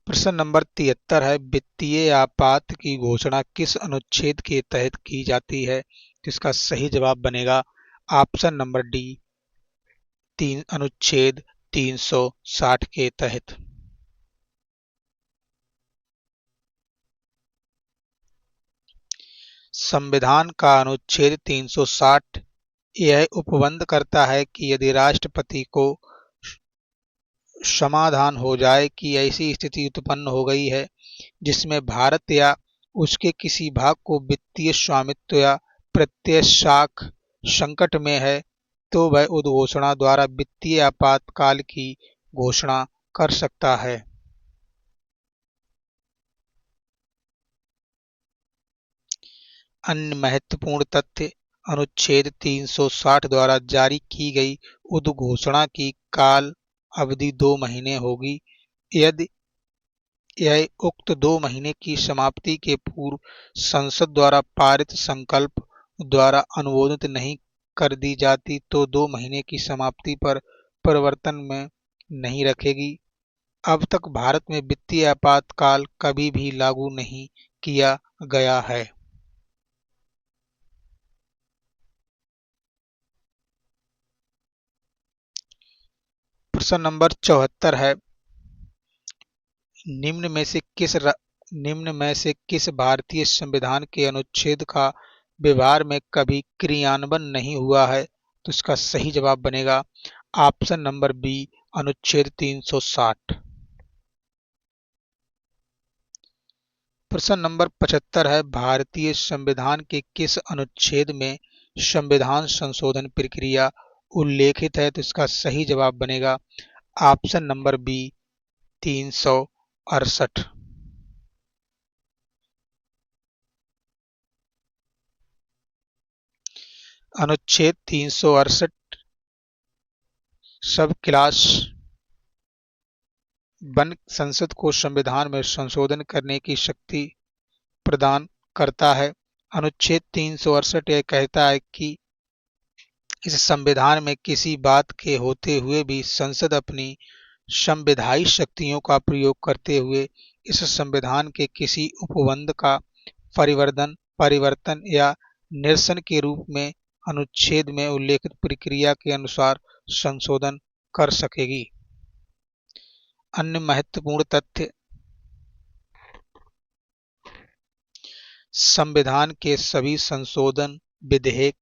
A: प्रश्न नंबर 73 है, वित्तीय आपात की घोषणा किस अनुच्छेद के तहत की जाती है? तो इसका सही जवाब बनेगा ऑप्शन नंबर डी, अनुच्छेद 360 के तहत। संविधान का अनुच्छेद 360 यह उपबंध करता है कि यदि राष्ट्रपति को समाधान हो जाए कि ऐसी स्थिति उत्पन्न हो गई है जिसमें भारत या उसके किसी भाग को वित्तीय स्वामित्व या प्रत्यक्षाख संकट में है, तो वह उद्घोषणा द्वारा वित्तीय आपातकाल की घोषणा कर सकता है। अन्य महत्वपूर्ण तथ्य, अनुच्छेद 360 द्वारा जारी की गई उद्घोषणा की काल अवधि 2 महीने होगी। यदि यह उक्त 2 महीने की समाप्ति के पूर्व संसद द्वारा पारित संकल्प द्वारा अनुमोदित नहीं कर दी जाती तो 2 महीने की समाप्ति पर परिवर्तन में नहीं रखेगी। अब तक भारत में वित्तीय आपातकाल कभी भी लागू नहीं किया गया है। प्रश्न नंबर 74 है, निम्न में से किस भारतीय संविधान के अनुच्छेद का व्यवहार में कभी क्रियान्वयन नहीं हुआ है? तो इसका सही जवाब बनेगा ऑप्शन नंबर बी, अनुच्छेद 360। प्रश्न नंबर 75 है, भारतीय संविधान के किस अनुच्छेद में संविधान संशोधन प्रक्रिया उल्लेखित है? तो इसका सही जवाब बनेगा ऑप्शन नंबर बी, 368। अनुच्छेद 368 सब क्लास 1 संसद को संविधान में संशोधन करने की शक्ति प्रदान करता है। अनुच्छेद 368 यह कहता है कि इस संविधान में किसी बात के होते हुए भी संसद अपनी संविधायी शक्तियों का प्रयोग करते हुए इस संविधान के किसी उपबंध का परिवर्तन या निरसन के रूप में अनुच्छेद में उल्लेखित प्रक्रिया के अनुसार संशोधन कर सकेगी। अन्य महत्वपूर्ण तथ्य, संविधान के सभी संशोधन विधेयक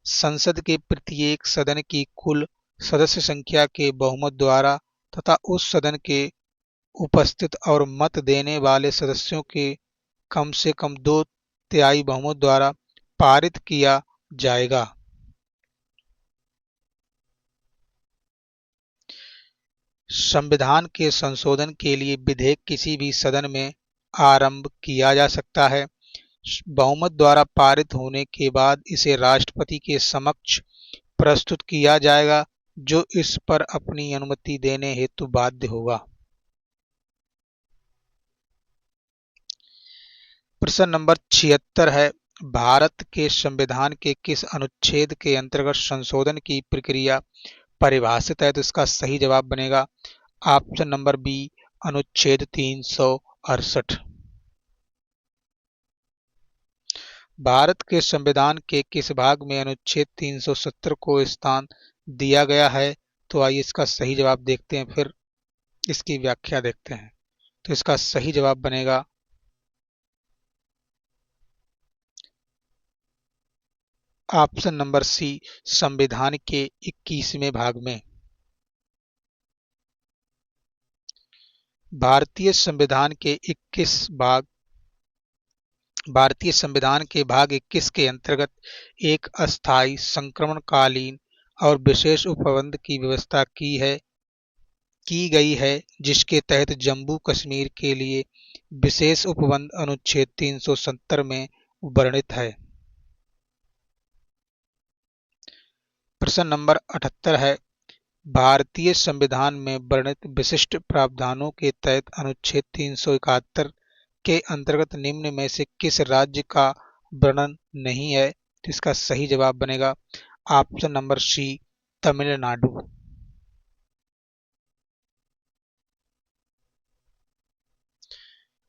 A: संसद के प्रत्येक सदन की कुल सदस्य संख्या के बहुमत द्वारा तथा उस सदन के उपस्थित और मत देने वाले सदस्यों के कम से कम 2/3 बहुमत द्वारा पारित किया जाएगा। संविधान के संशोधन के लिए विधेयक किसी भी सदन में आरंभ किया जा सकता है। बहुमत द्वारा पारित होने के बाद इसे राष्ट्रपति के समक्ष प्रस्तुत किया जाएगा, जो इस पर अपनी अनुमति देने हेतु बाध्य होगा। प्रश्न नंबर 76 है, भारत के संविधान के किस अनुच्छेद के अंतर्गत संशोधन की प्रक्रिया परिभाषित है? तो इसका सही जवाब बनेगा ऑप्शन नंबर बी, अनुच्छेद 368। भारत के संविधान के किस भाग में अनुच्छेद 370 को स्थान दिया गया है? तो आइए इसका सही जवाब देखते हैं, फिर इसकी व्याख्या देखते हैं। तो इसका सही जवाब बनेगा ऑप्शन नंबर सी, संविधान के 21वें भाग में। भारतीय संविधान के 21 भाग भारतीय संविधान के भाग 21 के अंतर्गत एक अस्थायी संक्रमणकालीन और विशेष उपबंध की व्यवस्था की गई है, जिसके तहत जम्मू कश्मीर के लिए विशेष उपबंध अनुच्छेद 370 में वर्णित है। प्रश्न नंबर 78 है, भारतीय संविधान में वर्णित विशिष्ट प्रावधानों के तहत अनुच्छेद 371 के अंतर्गत निम्न में से किस राज्य का वर्णन नहीं है? तो इसका सही जवाब बनेगा ऑप्शन नंबर सी, तमिलनाडु।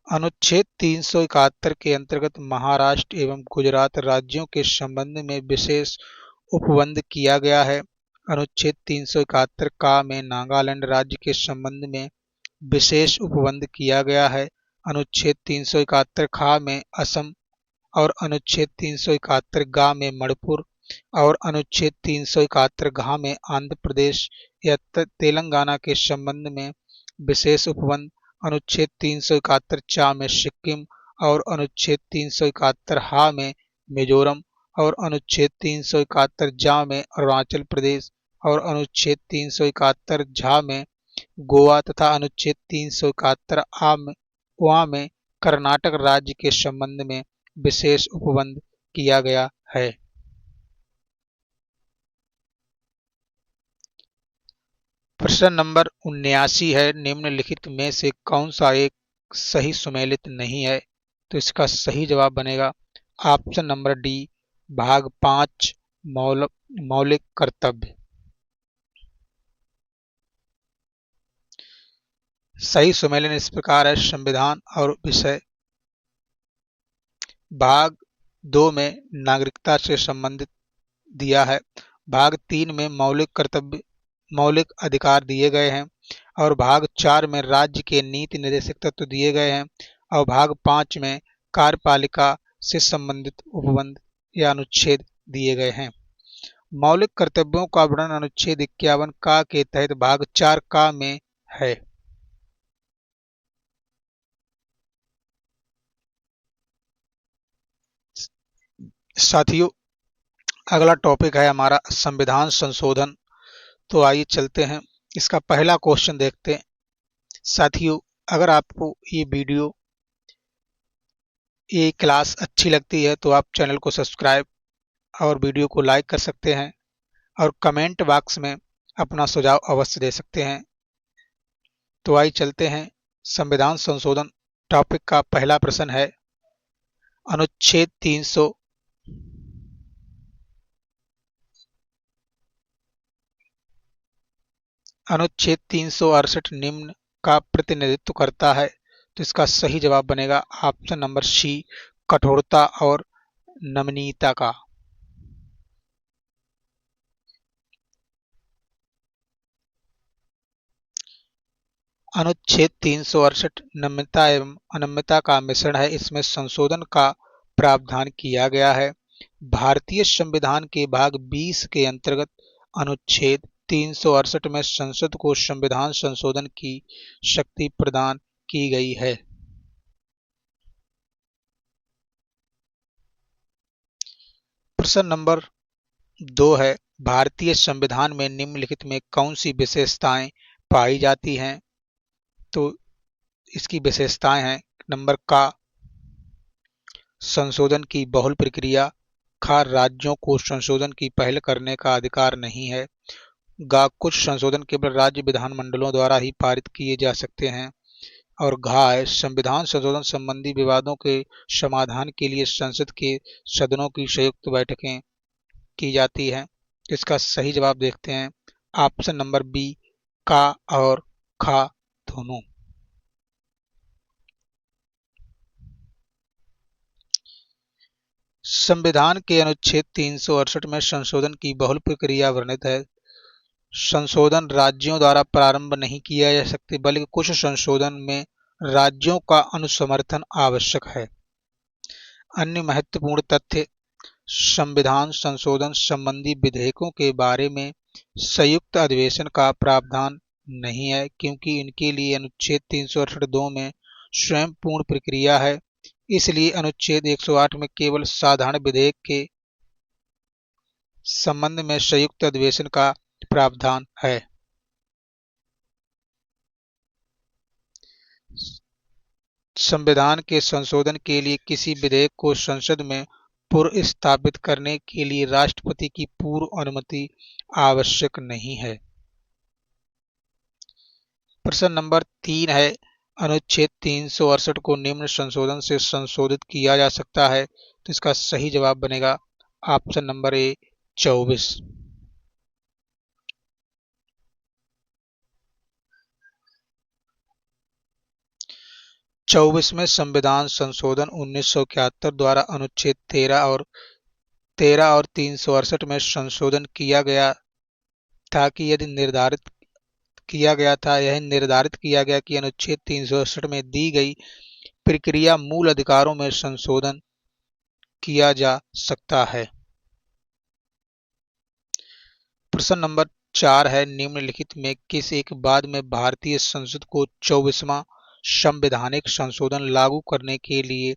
A: अनुच्छेद 371 के अंतर्गत महाराष्ट्र एवं गुजरात राज्यों के संबंध में विशेष उपबंध किया गया है। अनुच्छेद 371 का में नागालैंड राज्य के संबंध में विशेष उपबंध किया गया है। अनुच्छेद 371 खा में असम और अनुच्छेद 371 गा में मणिपुर और अनुच्छेद 371 घा में आंध्र प्रदेश या तेलंगाना के संबंध में विशेष उपबंध, अनुच्छेद 371 चा में सिक्किम और अनुच्छेद 371 हा में मिजोरम और अनुच्छेद 371 जा में अरुणाचल प्रदेश और अनुच्छेद 371 झा में गोवा तथा अनुच्छेद 371 वा में कर्नाटक राज्य के संबंध में विशेष उपबंध किया गया है। प्रश्न नंबर 79 है, निम्नलिखित में से कौन सा एक सही सुमेलित नहीं है? तो इसका सही जवाब बनेगा ऑप्शन नंबर डी, भाग 5 मौलिक कर्तव्य। सही सुमेलन इस प्रकार है, संविधान और विषय भाग 2 में नागरिकता से संबंधित दिया है, भाग 3 में मौलिक कर्तव्य मौलिक अधिकार दिए गए हैं और भाग 4 में राज्य के नीति निर्देशक तत्व दिए गए हैं और भाग 5 में कार्यपालिका से संबंधित उपबंध या अनुच्छेद दिए गए हैं। मौलिक कर्तव्यों का वर्णन अनुच्छेद 51 का के तहत भाग 4 का में है। साथियों, अगला टॉपिक है हमारा संविधान संशोधन। तो आइए चलते हैं, इसका पहला क्वेश्चन देखते हैं। साथियों, अगर आपको ये क्लास अच्छी लगती है तो आप चैनल को सब्सक्राइब और वीडियो को लाइक कर सकते हैं और कमेंट बॉक्स में अपना सुझाव अवश्य दे सकते हैं। तो आइए चलते हैं, संविधान संशोधन टॉपिक का पहला प्रश्न है, अनुच्छेद 368 निम्न का प्रतिनिधित्व करता है। तो इसका सही जवाब बनेगा ऑप्शन नंबर सी, कठोरता और नमनीयता का। अनुच्छेद 368 नम्यता एवं अनम्यता का मिश्रण है। इसमें संशोधन का प्रावधान किया गया है। भारतीय संविधान के भाग 20 के अंतर्गत अनुच्छेद 368 में संसद को संविधान संशोधन की शक्ति प्रदान की गई है। प्रश्न नंबर 2 है, भारतीय संविधान में निम्नलिखित में कौन सी विशेषताएं पाई जाती हैं? तो इसकी विशेषताएं हैं, नंबर का, संशोधन की बहुल प्रक्रिया, खा, राज्यों को संशोधन की पहल करने का अधिकार नहीं है, गा, कुछ संशोधन केवल राज्य विधानमंडलों द्वारा ही पारित किए जा सकते हैं और घा है, संविधान संशोधन संबंधी विवादों के समाधान के लिए संसद के सदनों की संयुक्त बैठकें की जाती हैं। इसका सही जवाब देखते हैं, ऑप्शन नंबर बी, का और खा दोनों। संविधान के अनुच्छेद 368 में संशोधन की बहुल प्रक्रिया वर्णित है। संशोधन राज्यों द्वारा प्रारंभ नहीं किया जा सकते, बल्कि कुछ संशोधन में राज्यों का अनुसमर्थन आवश्यक है। अन्य महत्वपूर्ण तथ्य, संविधान संशोधन संबंधी विधेयकों के बारे में संयुक्त अधिवेशन का प्रावधान नहीं है, क्योंकि इनके लिए अनुच्छेद 368(2) में स्वयं पूर्ण प्रक्रिया है। इसलिए अनुच्छेद 108 में केवल साधारण विधेयक के संबंध में संयुक्त अधिवेशन का प्रावधान है। संविधान के संशोधन के लिए किसी विधेयक को संसद में पूर्व स्थापित करने के लिए राष्ट्रपति की पूर्व अनुमति आवश्यक नहीं है। प्रश्न नंबर 3 है, अनुच्छेद 368 को निम्न संशोधन से संशोधित किया जा सकता है। तो इसका सही जवाब बनेगा ऑप्शन नंबर ए, 24। 24वें संविधान संशोधन 1971 द्वारा अनुच्छेद 13 और 368 में संशोधन किया गया था कि यदि निर्धारित किया गया था यह निर्धारित किया गया कि अनुच्छेद 368 में दी गई प्रक्रिया मूल अधिकारों में संशोधन किया जा सकता है। प्रश्न नंबर 4 है, निम्नलिखित में किस एक बाद में भारतीय संसद को 24वां संवैधानिक संशोधन लागू करने के लिए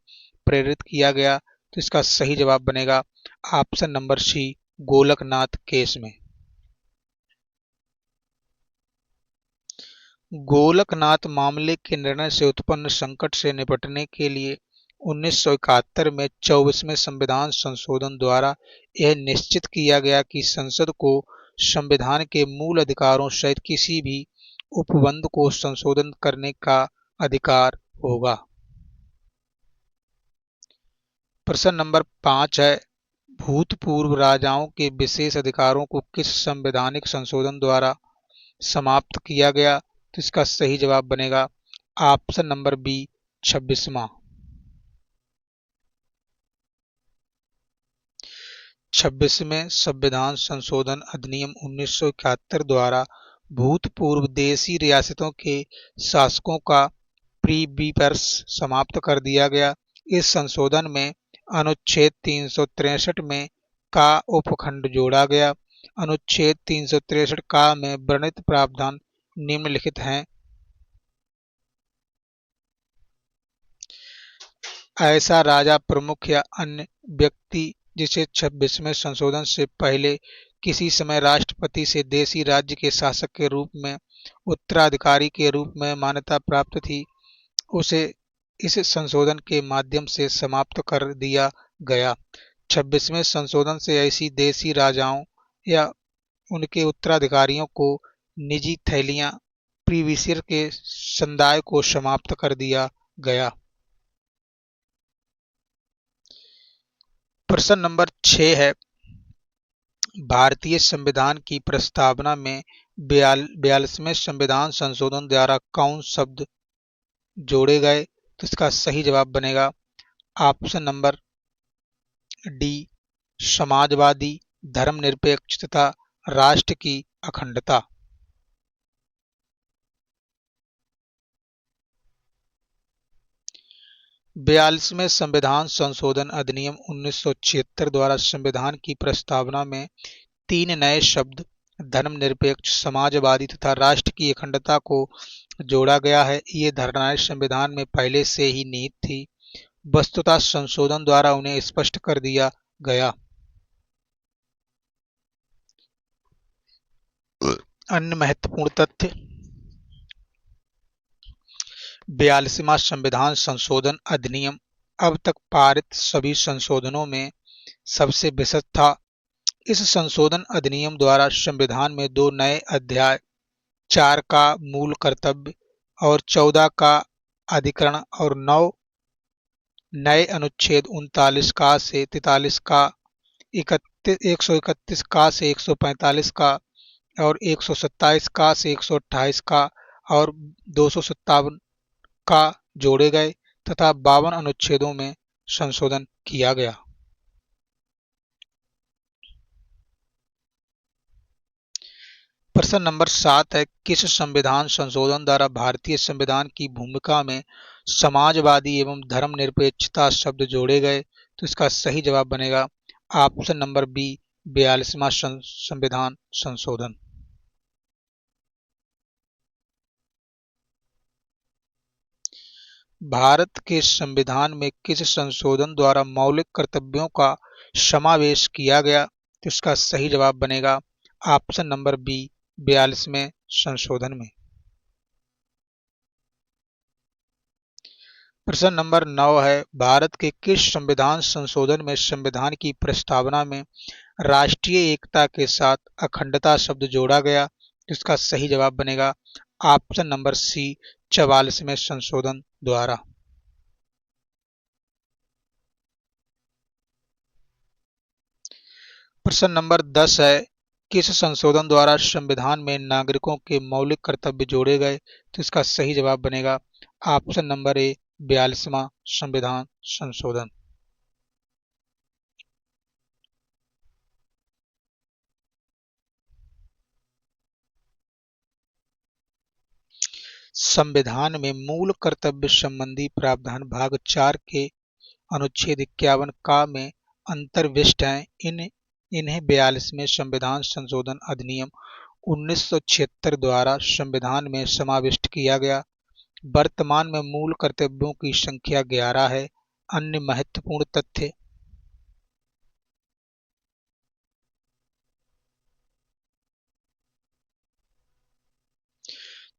A: प्रेरित किया गया? तो इसका सही जवाब बनेगा option number C, Golaknath case में। गोलकनाथ मामले के निर्णय से उत्पन्न संकट से निपटने के लिए 1971 में 24वें संविधान संशोधन द्वारा यह निश्चित किया गया कि संसद को संविधान के मूल अधिकारों सहित किसी भी उपबंध को संशोधन करने का अधिकार होगा। प्रश्न नंबर 5 है, भूतपूर्व राजाओं के विशेष अधिकारों को किस संवैधानिक संशोधन द्वारा समाप्त किया गया? तो इसका सही जवाब बनेगा ऑप्शन नंबर बी, 26वां। 26वें संविधान संशोधन अधिनियम 1971 द्वारा भूतपूर्व देशी रियासतों के शासकों का प्रीबीपर्स समाप्त कर दिया गया। इस संशोधन में अनुच्छेद 363 में का उपखंड जोड़ा गया। अनुच्छेद 363 का में वर्णित प्रावधान निम्नलिखित हैं। ऐसा राजा, प्रमुख या अन्य व्यक्ति जिसे 26वें संशोधन से पहले किसी समय राष्ट्रपति से देशी राज्य के शासक के रूप में उत्तराधिकारी के रूप में मान्यता प्राप्त थी, उसे इस संशोधन के माध्यम से समाप्त कर दिया गया। 26वें संशोधन से ऐसी देशी राजाओं या उनके उत्तराधिकारियों को निजी थैलियां प्रीवियसर के संदाय को समाप्त कर दिया गया। प्रश्न नंबर 6 है, भारतीय संविधान की प्रस्तावना में 42वें संविधान संशोधन द्वारा कौन शब्द जोड़े गए? तो इसका सही जवाब बनेगा ऑप्शन नंबर डी, समाजवादी, धर्मनिरपेक्ष तथा राष्ट्र की अखंडता। 42वें संविधान संशोधन अधिनियम 1976 द्वारा संविधान की प्रस्तावना में 3 नए शब्द धर्मनिरपेक्ष, समाजवादी तथा राष्ट्र की अखंडता को जोड़ा गया है। ये धारणाएं संविधान में पहले से ही निहित थी, वस्तुतः संशोधन द्वारा उन्हें स्पष्ट कर दिया गया। अन्य महत्वपूर्ण तथ्य, 42वां संविधान संशोधन अधिनियम अब तक पारित सभी संशोधनों में सबसे विस्तृत था। इस संशोधन अधिनियम द्वारा संविधान में 2 नए अध्याय, 4 का मूल कर्तव्य और 14 का अधिकरण और 9 नए अनुच्छेद 39 का से 43 का, 131 का से 145 का और 127 का से 128 का और 257 का जोड़े गए तथा 52 अनुच्छेदों में संशोधन किया गया। प्रश्न नंबर 7 है, किस संविधान संशोधन द्वारा भारतीय संविधान की भूमिका में समाजवादी एवं धर्मनिरपेक्षता शब्द जोड़े गए? तो इसका सही जवाब बनेगा ऑप्शन नंबर बी, 42वां संविधान संशोधन। भारत के संविधान में किस संशोधन द्वारा मौलिक कर्तव्यों का समावेश किया गया? तो इसका सही जवाब बनेगा ऑप्शन नंबर बी, 42वें संशोधन में। प्रश्न नंबर 9 है, भारत के किस संविधान संशोधन में संविधान की प्रस्तावना में राष्ट्रीय एकता के साथ अखंडता शब्द जोड़ा गया? तो इसका सही जवाब बनेगा ऑप्शन नंबर सी, 44वें संशोधन द्वारा। प्रश्न नंबर 10 है, किस संशोधन द्वारा संविधान में नागरिकों के मौलिक कर्तव्य जोड़े गए? तो इसका सही जवाब बनेगा ऑप्शन नंबर ए, 42वां संविधान संशोधन। संविधान में मूल कर्तव्य संबंधी प्रावधान भाग 4 के अनुच्छेद 51 का में अंतर्विष्ट हैं। इन्हें 42वें संविधान संशोधन अधिनियम 1976 द्वारा संविधान में समाविष्ट किया गया। वर्तमान में मूल कर्तव्यों की संख्या 11 है। अन्य महत्वपूर्ण तथ्य।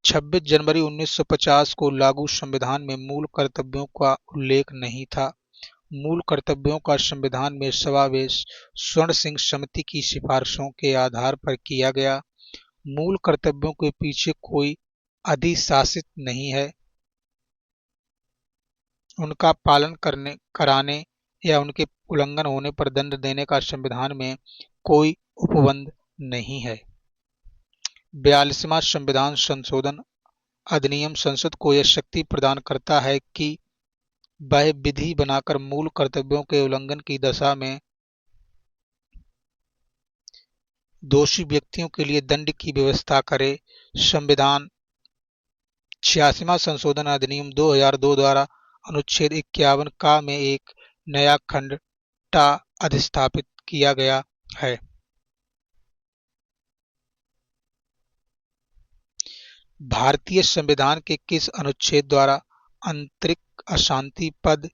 A: 26 जनवरी 1950 को लागू संविधान में मूल कर्तव्यों का उल्लेख नहीं था। मूल कर्तव्यों का संविधान में समावेश स्वर्ण सिंह समिति की सिफारिशों के आधार पर किया गया। मूल कर्तव्यों के पीछे कोई अधिशासित नहीं है। उनका पालन कराने या उनके उल्लंघन होने पर दंड देने का संविधान में कोई उपबंध नहीं है। 42वां संविधान संशोधन अधिनियम संसद को यह शक्ति प्रदान करता है कि वह विधि बनाकर मूल कर्तव्यों के उल्लंघन की दशा में दोषी व्यक्तियों के लिए दंड की व्यवस्था करे। संविधान 86वां संशोधन अधिनियम 2002 द्वारा अनुच्छेद 51 का में एक नया खंड टा अधिस्थापित किया गया है। भारतीय संविधान के किस अनुच्छेद द्वारा आंतरिक अशांति पद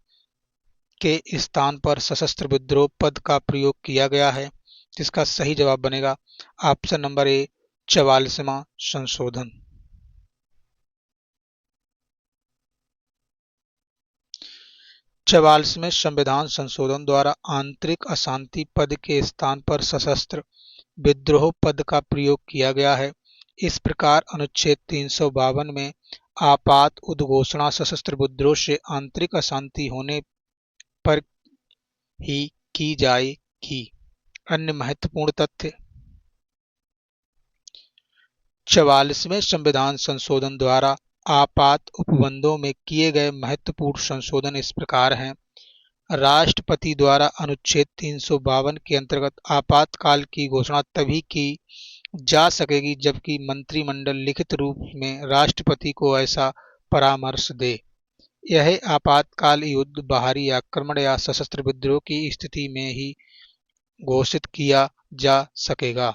A: के स्थान पर सशस्त्र विद्रोह पद का प्रयोग किया गया है? जिसका सही जवाब बनेगा ऑप्शन नंबर ए 44वां संशोधन। 44वें संविधान संशोधन द्वारा आंतरिक अशांति पद के स्थान पर सशस्त्र विद्रोह पद का प्रयोग किया गया है। इस प्रकार अनुच्छेद 352 में आपात उद्घोषणा सशस्त्र विद्रोह से आंतरिक अशांति होने पर ही की जाएगी। अन्य महत्वपूर्ण तथ्य। 44वें संविधान संशोधन द्वारा आपात उपबंधों में किए गए महत्वपूर्ण संशोधन इस प्रकार हैं। राष्ट्रपति द्वारा अनुच्छेद 352 के अंतर्गत आपातकाल की घोषणा तभी की जा सकेगी जबकि मंत्रिमंडल लिखित रूप में राष्ट्रपति को ऐसा परामर्श दे। यह आपातकाल युद्ध, बाहरी आक्रमण या सशस्त्र विद्रोह की स्थिति में ही घोषित किया जा सकेगा।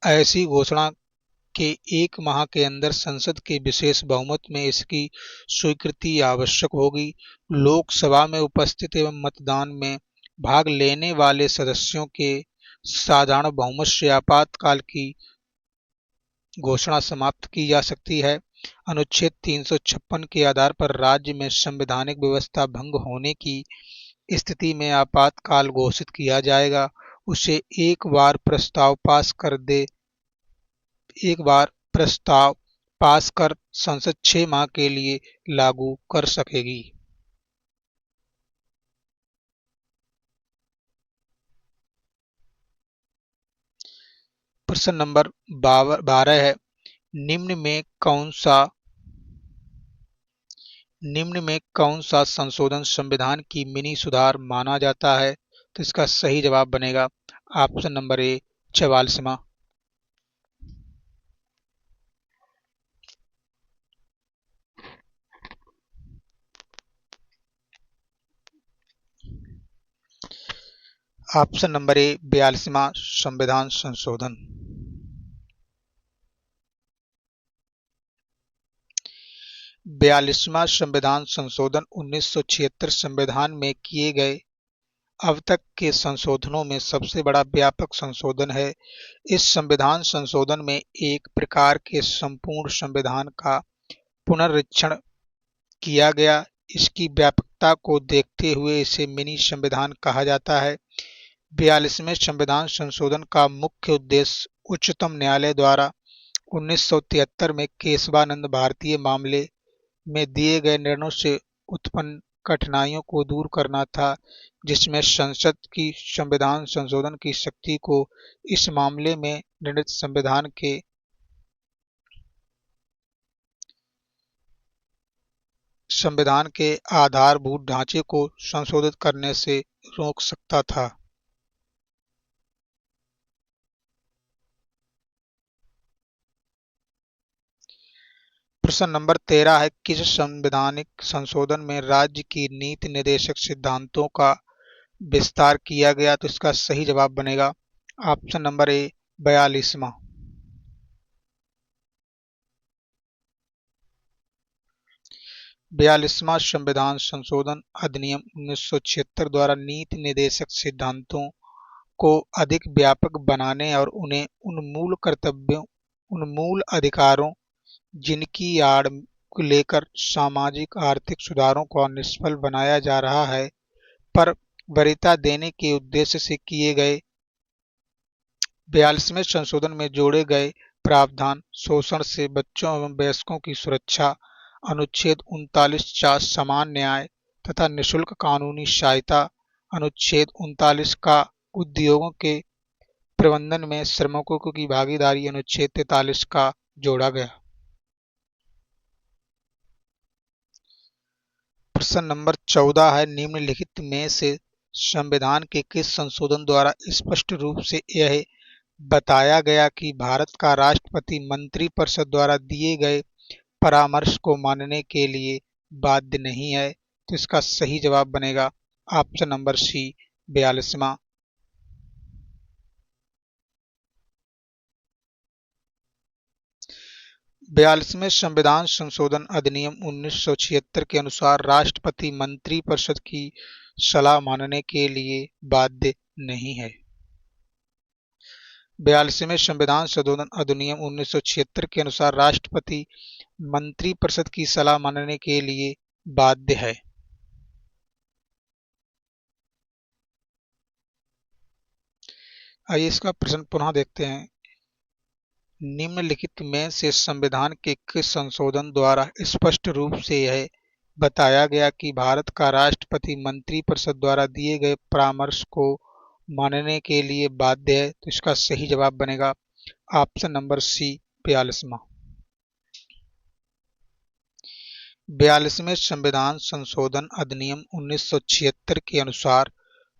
A: ऐसी घोषणा के 1 माह के अंदर संसद के विशेष बहुमत में इसकी स्वीकृति आवश्यक होगी। लोकसभा में उपस्थित एवं मतदान में भाग लेने वाले सदस्यों के साधारण बहुमत से आपातकाल की घोषणा समाप्त की जा सकती है। अनुच्छेद 356 के आधार पर राज्य में संवैधानिक व्यवस्था भंग होने की स्थिति में आपातकाल घोषित किया जाएगा। उसे एक बार प्रस्ताव पास कर संसद 6 माह के लिए लागू कर सकेगी। प्रश्न नंबर 12 है, निम्न में कौन सा संशोधन संविधान की मिनी सुधार माना जाता है? तो इसका सही जवाब बनेगा ऑप्शन नंबर ए 44वां। ऑप्शन नंबर ए 42वां संविधान संशोधन। 42वां संविधान संशोधन 1976 संविधान में किए गए अब तक के संशोधनों में सबसे बड़ा व्यापक संशोधन है। इस संविधान संशोधन में एक प्रकार के संपूर्ण संविधान का पुनरीक्षण किया गया। इसकी व्यापकता को देखते हुए इसे मिनी संविधान कहा जाता है। 42वें संविधान संशोधन का मुख्य उद्देश्य उच्चतम न्यायालय द्वारा 1973 में केशवानंद भारतीय मामले में दिए गए निर्णयों से उत्पन्न कठिनाइयों को दूर करना था, जिसमें संसद की संविधान संशोधन की शक्ति को इस मामले में निर्णित संविधान के संविधान के आधारभूत ढांचे को संशोधित करने से रोक सकता था। प्रश्न नंबर 13 है, किस संवैधानिक संशोधन में राज्य की नीति निर्देशक सिद्धांतों का विस्तार किया गया? तो इसका सही जवाब बनेगा ऑप्शन नंबर ए 42वां। 42वां संविधान संशोधन अधिनियम 1976 द्वारा नीति निर्देशक सिद्धांतों को अधिक व्यापक बनाने और उन्हें उन मूल अधिकारों जिनकी आड़ को लेकर सामाजिक आर्थिक सुधारों को निष्फल बनाया जा रहा है पर वरीयता देने के उद्देश्य से किए गए। 42वें संशोधन में जोड़े गए प्रावधान शोषण से बच्चों एवं वयस्कों की सुरक्षा, अनुच्छेद 39(4) समान न्याय तथा निःशुल्क कानूनी सहायता, अनुच्छेद 39 का उद्योगों के प्रबंधन में श्रमिकों की भागीदारी, अनुच्छेद 43 का जोड़ा गया। प्रश्न नंबर 14 है, निम्नलिखित में से संविधान के किस संशोधन द्वारा स्पष्ट रूप से यह बताया गया कि भारत का राष्ट्रपति मंत्रिपरिषद द्वारा दिए गए परामर्श को मानने के लिए बाध्य नहीं है? तो इसका सही जवाब बनेगा ऑप्शन नंबर सी 42वां। 42वें संविधान संशोधन अधिनियम 1976 के अनुसार राष्ट्रपति मंत्रिपरिषद की सलाह मानने के लिए बाध्य नहीं है। 42वें संविधान संशोधन अधिनियम 1976 के अनुसार राष्ट्रपति मंत्रिपरिषद की सलाह मानने के लिए बाध्य है। आइए इसका प्रश्न पुनः देखते हैं। निम्नलिखित में से संविधान के किस संशोधन द्वारा स्पष्ट रूप से यह बताया गया कि भारत का राष्ट्रपति मंत्रिपरिषद द्वारा दिए गए परामर्श को मानने के लिए बाध्य है? तो इसका सही जवाब बनेगा ऑप्शन नंबर सी 42वां। 42वें संविधान संशोधन अधिनियम 1976 के अनुसार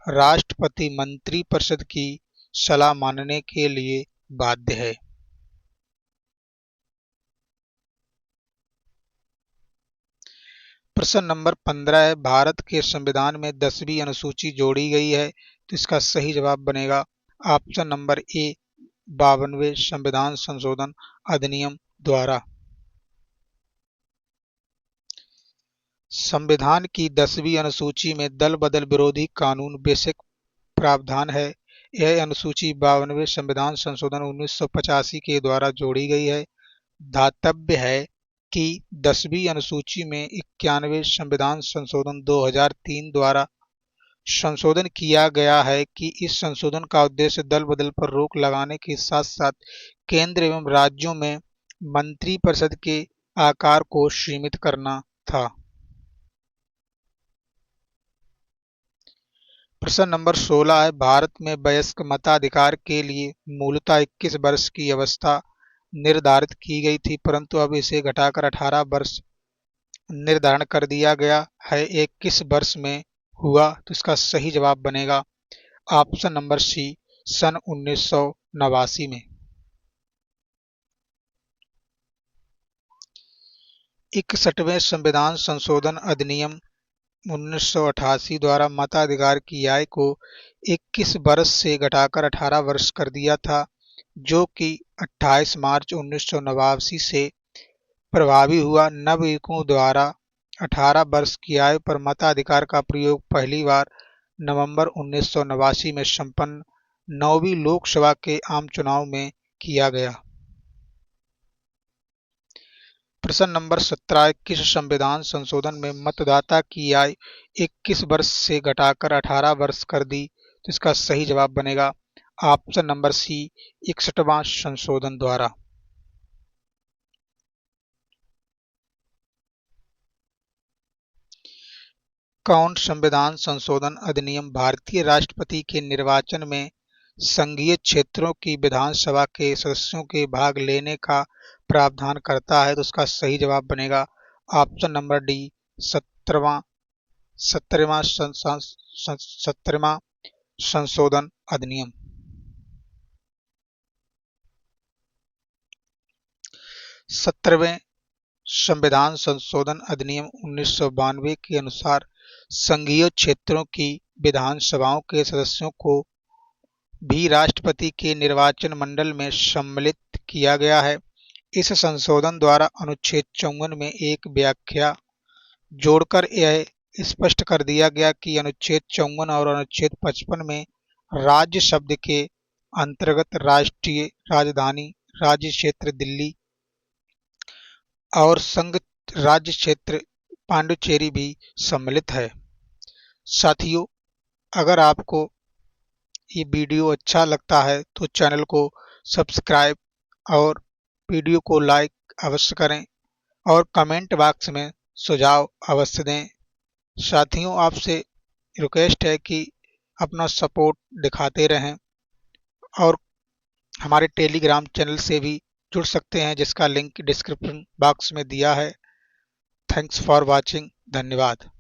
A: राष्ट्रपति मंत्रिपरिषद की सलाह मानने के लिए बाध्य है। प्रश्न नंबर 15 है, भारत के संविधान में 10वीं अनुसूची जोड़ी गई है? तो इसका सही जवाब बनेगा ऑप्शन नंबर ए 52वें संविधान संशोधन अधिनियम द्वारा। संविधान की 10वीं अनुसूची में दल बदल विरोधी कानून बेसिक प्रावधान है। यह अनुसूची 52वें संविधान संशोधन 1985 के द्वारा जोड़ी गई है। ध्यातव्य है कि 10वीं अनुसूची में 91वें संविधान संशोधन 2003 द्वारा संशोधन किया गया है कि इस संशोधन का उद्देश्य दल बदल पर रोक लगाने के साथ साथ केंद्र एवं राज्यों में मंत्रिपरिषद के आकार को सीमित करना था। प्रश्न नंबर 16 है, भारत में वयस्क मताधिकार के लिए मूलतः 21 वर्ष की अवस्था निर्धारित की गई थी परंतु अब इसे घटाकर 18 वर्ष निर्धारण कर दिया गया है। एक किस वर्ष में हुआ? तो इसका सही जवाब बनेगा ऑप्शन नंबर सी सन 1989 में। 61वें संविधान संशोधन अधिनियम 1988 द्वारा मताधिकार की आयु को 21 वर्ष से घटाकर 18 वर्ष कर दिया था, जो कि 28 मार्च 1989 से प्रभावी हुआ। नवयुवकों द्वारा 18 वर्ष की आयु पर मताधिकार का प्रयोग पहली बार नवंबर 1989 में संपन्न 9वीं लोकसभा के आम चुनाव में किया गया। प्रश्न नंबर 17, किस संविधान संशोधन में मतदाता की आयु 21 वर्ष से घटाकर 18 वर्ष कर दी? तो इसका सही जवाब बनेगा ऑप्शन नंबर सी 61वां संशोधन द्वारा। कौन संविधान संशोधन अधिनियम भारतीय राष्ट्रपति के निर्वाचन में संघीय क्षेत्रों की विधानसभा के सदस्यों के भाग लेने का प्रावधान करता है? तो उसका सही जवाब बनेगा ऑप्शन नंबर डी 17वां 17वां संशोधन अधिनियम। 17वें संविधान संशोधन अधिनियम 1992 के अनुसार संघीय क्षेत्रों की विधानसभाओं के सदस्यों को भी राष्ट्रपति के निर्वाचन मंडल में सम्मिलित किया गया है। इस संशोधन द्वारा अनुच्छेद 54 में एक व्याख्या जोड़कर यह स्पष्ट कर दिया गया कि अनुच्छेद 54 और अनुच्छेद 55 में राज्य शब्द के अंतर्गत राष्ट्रीय राजधानी, राज्य क्षेत्र दिल्ली और संघ राज्य क्षेत्र पांडुचेरी भी सम्मिलित है। साथियों, अगर आपको ये वीडियो अच्छा लगता है तो चैनल को सब्सक्राइब और वीडियो को लाइक अवश्य करें और कमेंट बॉक्स में सुझाव अवश्य दें। साथियों, आपसे रिक्वेस्ट है कि अपना सपोर्ट दिखाते रहें और हमारे टेलीग्राम चैनल से भी जुड़ सकते हैं, जिसका लिंक डिस्क्रिप्शन बॉक्स में दिया है। Thanks for watching. धन्यवाद।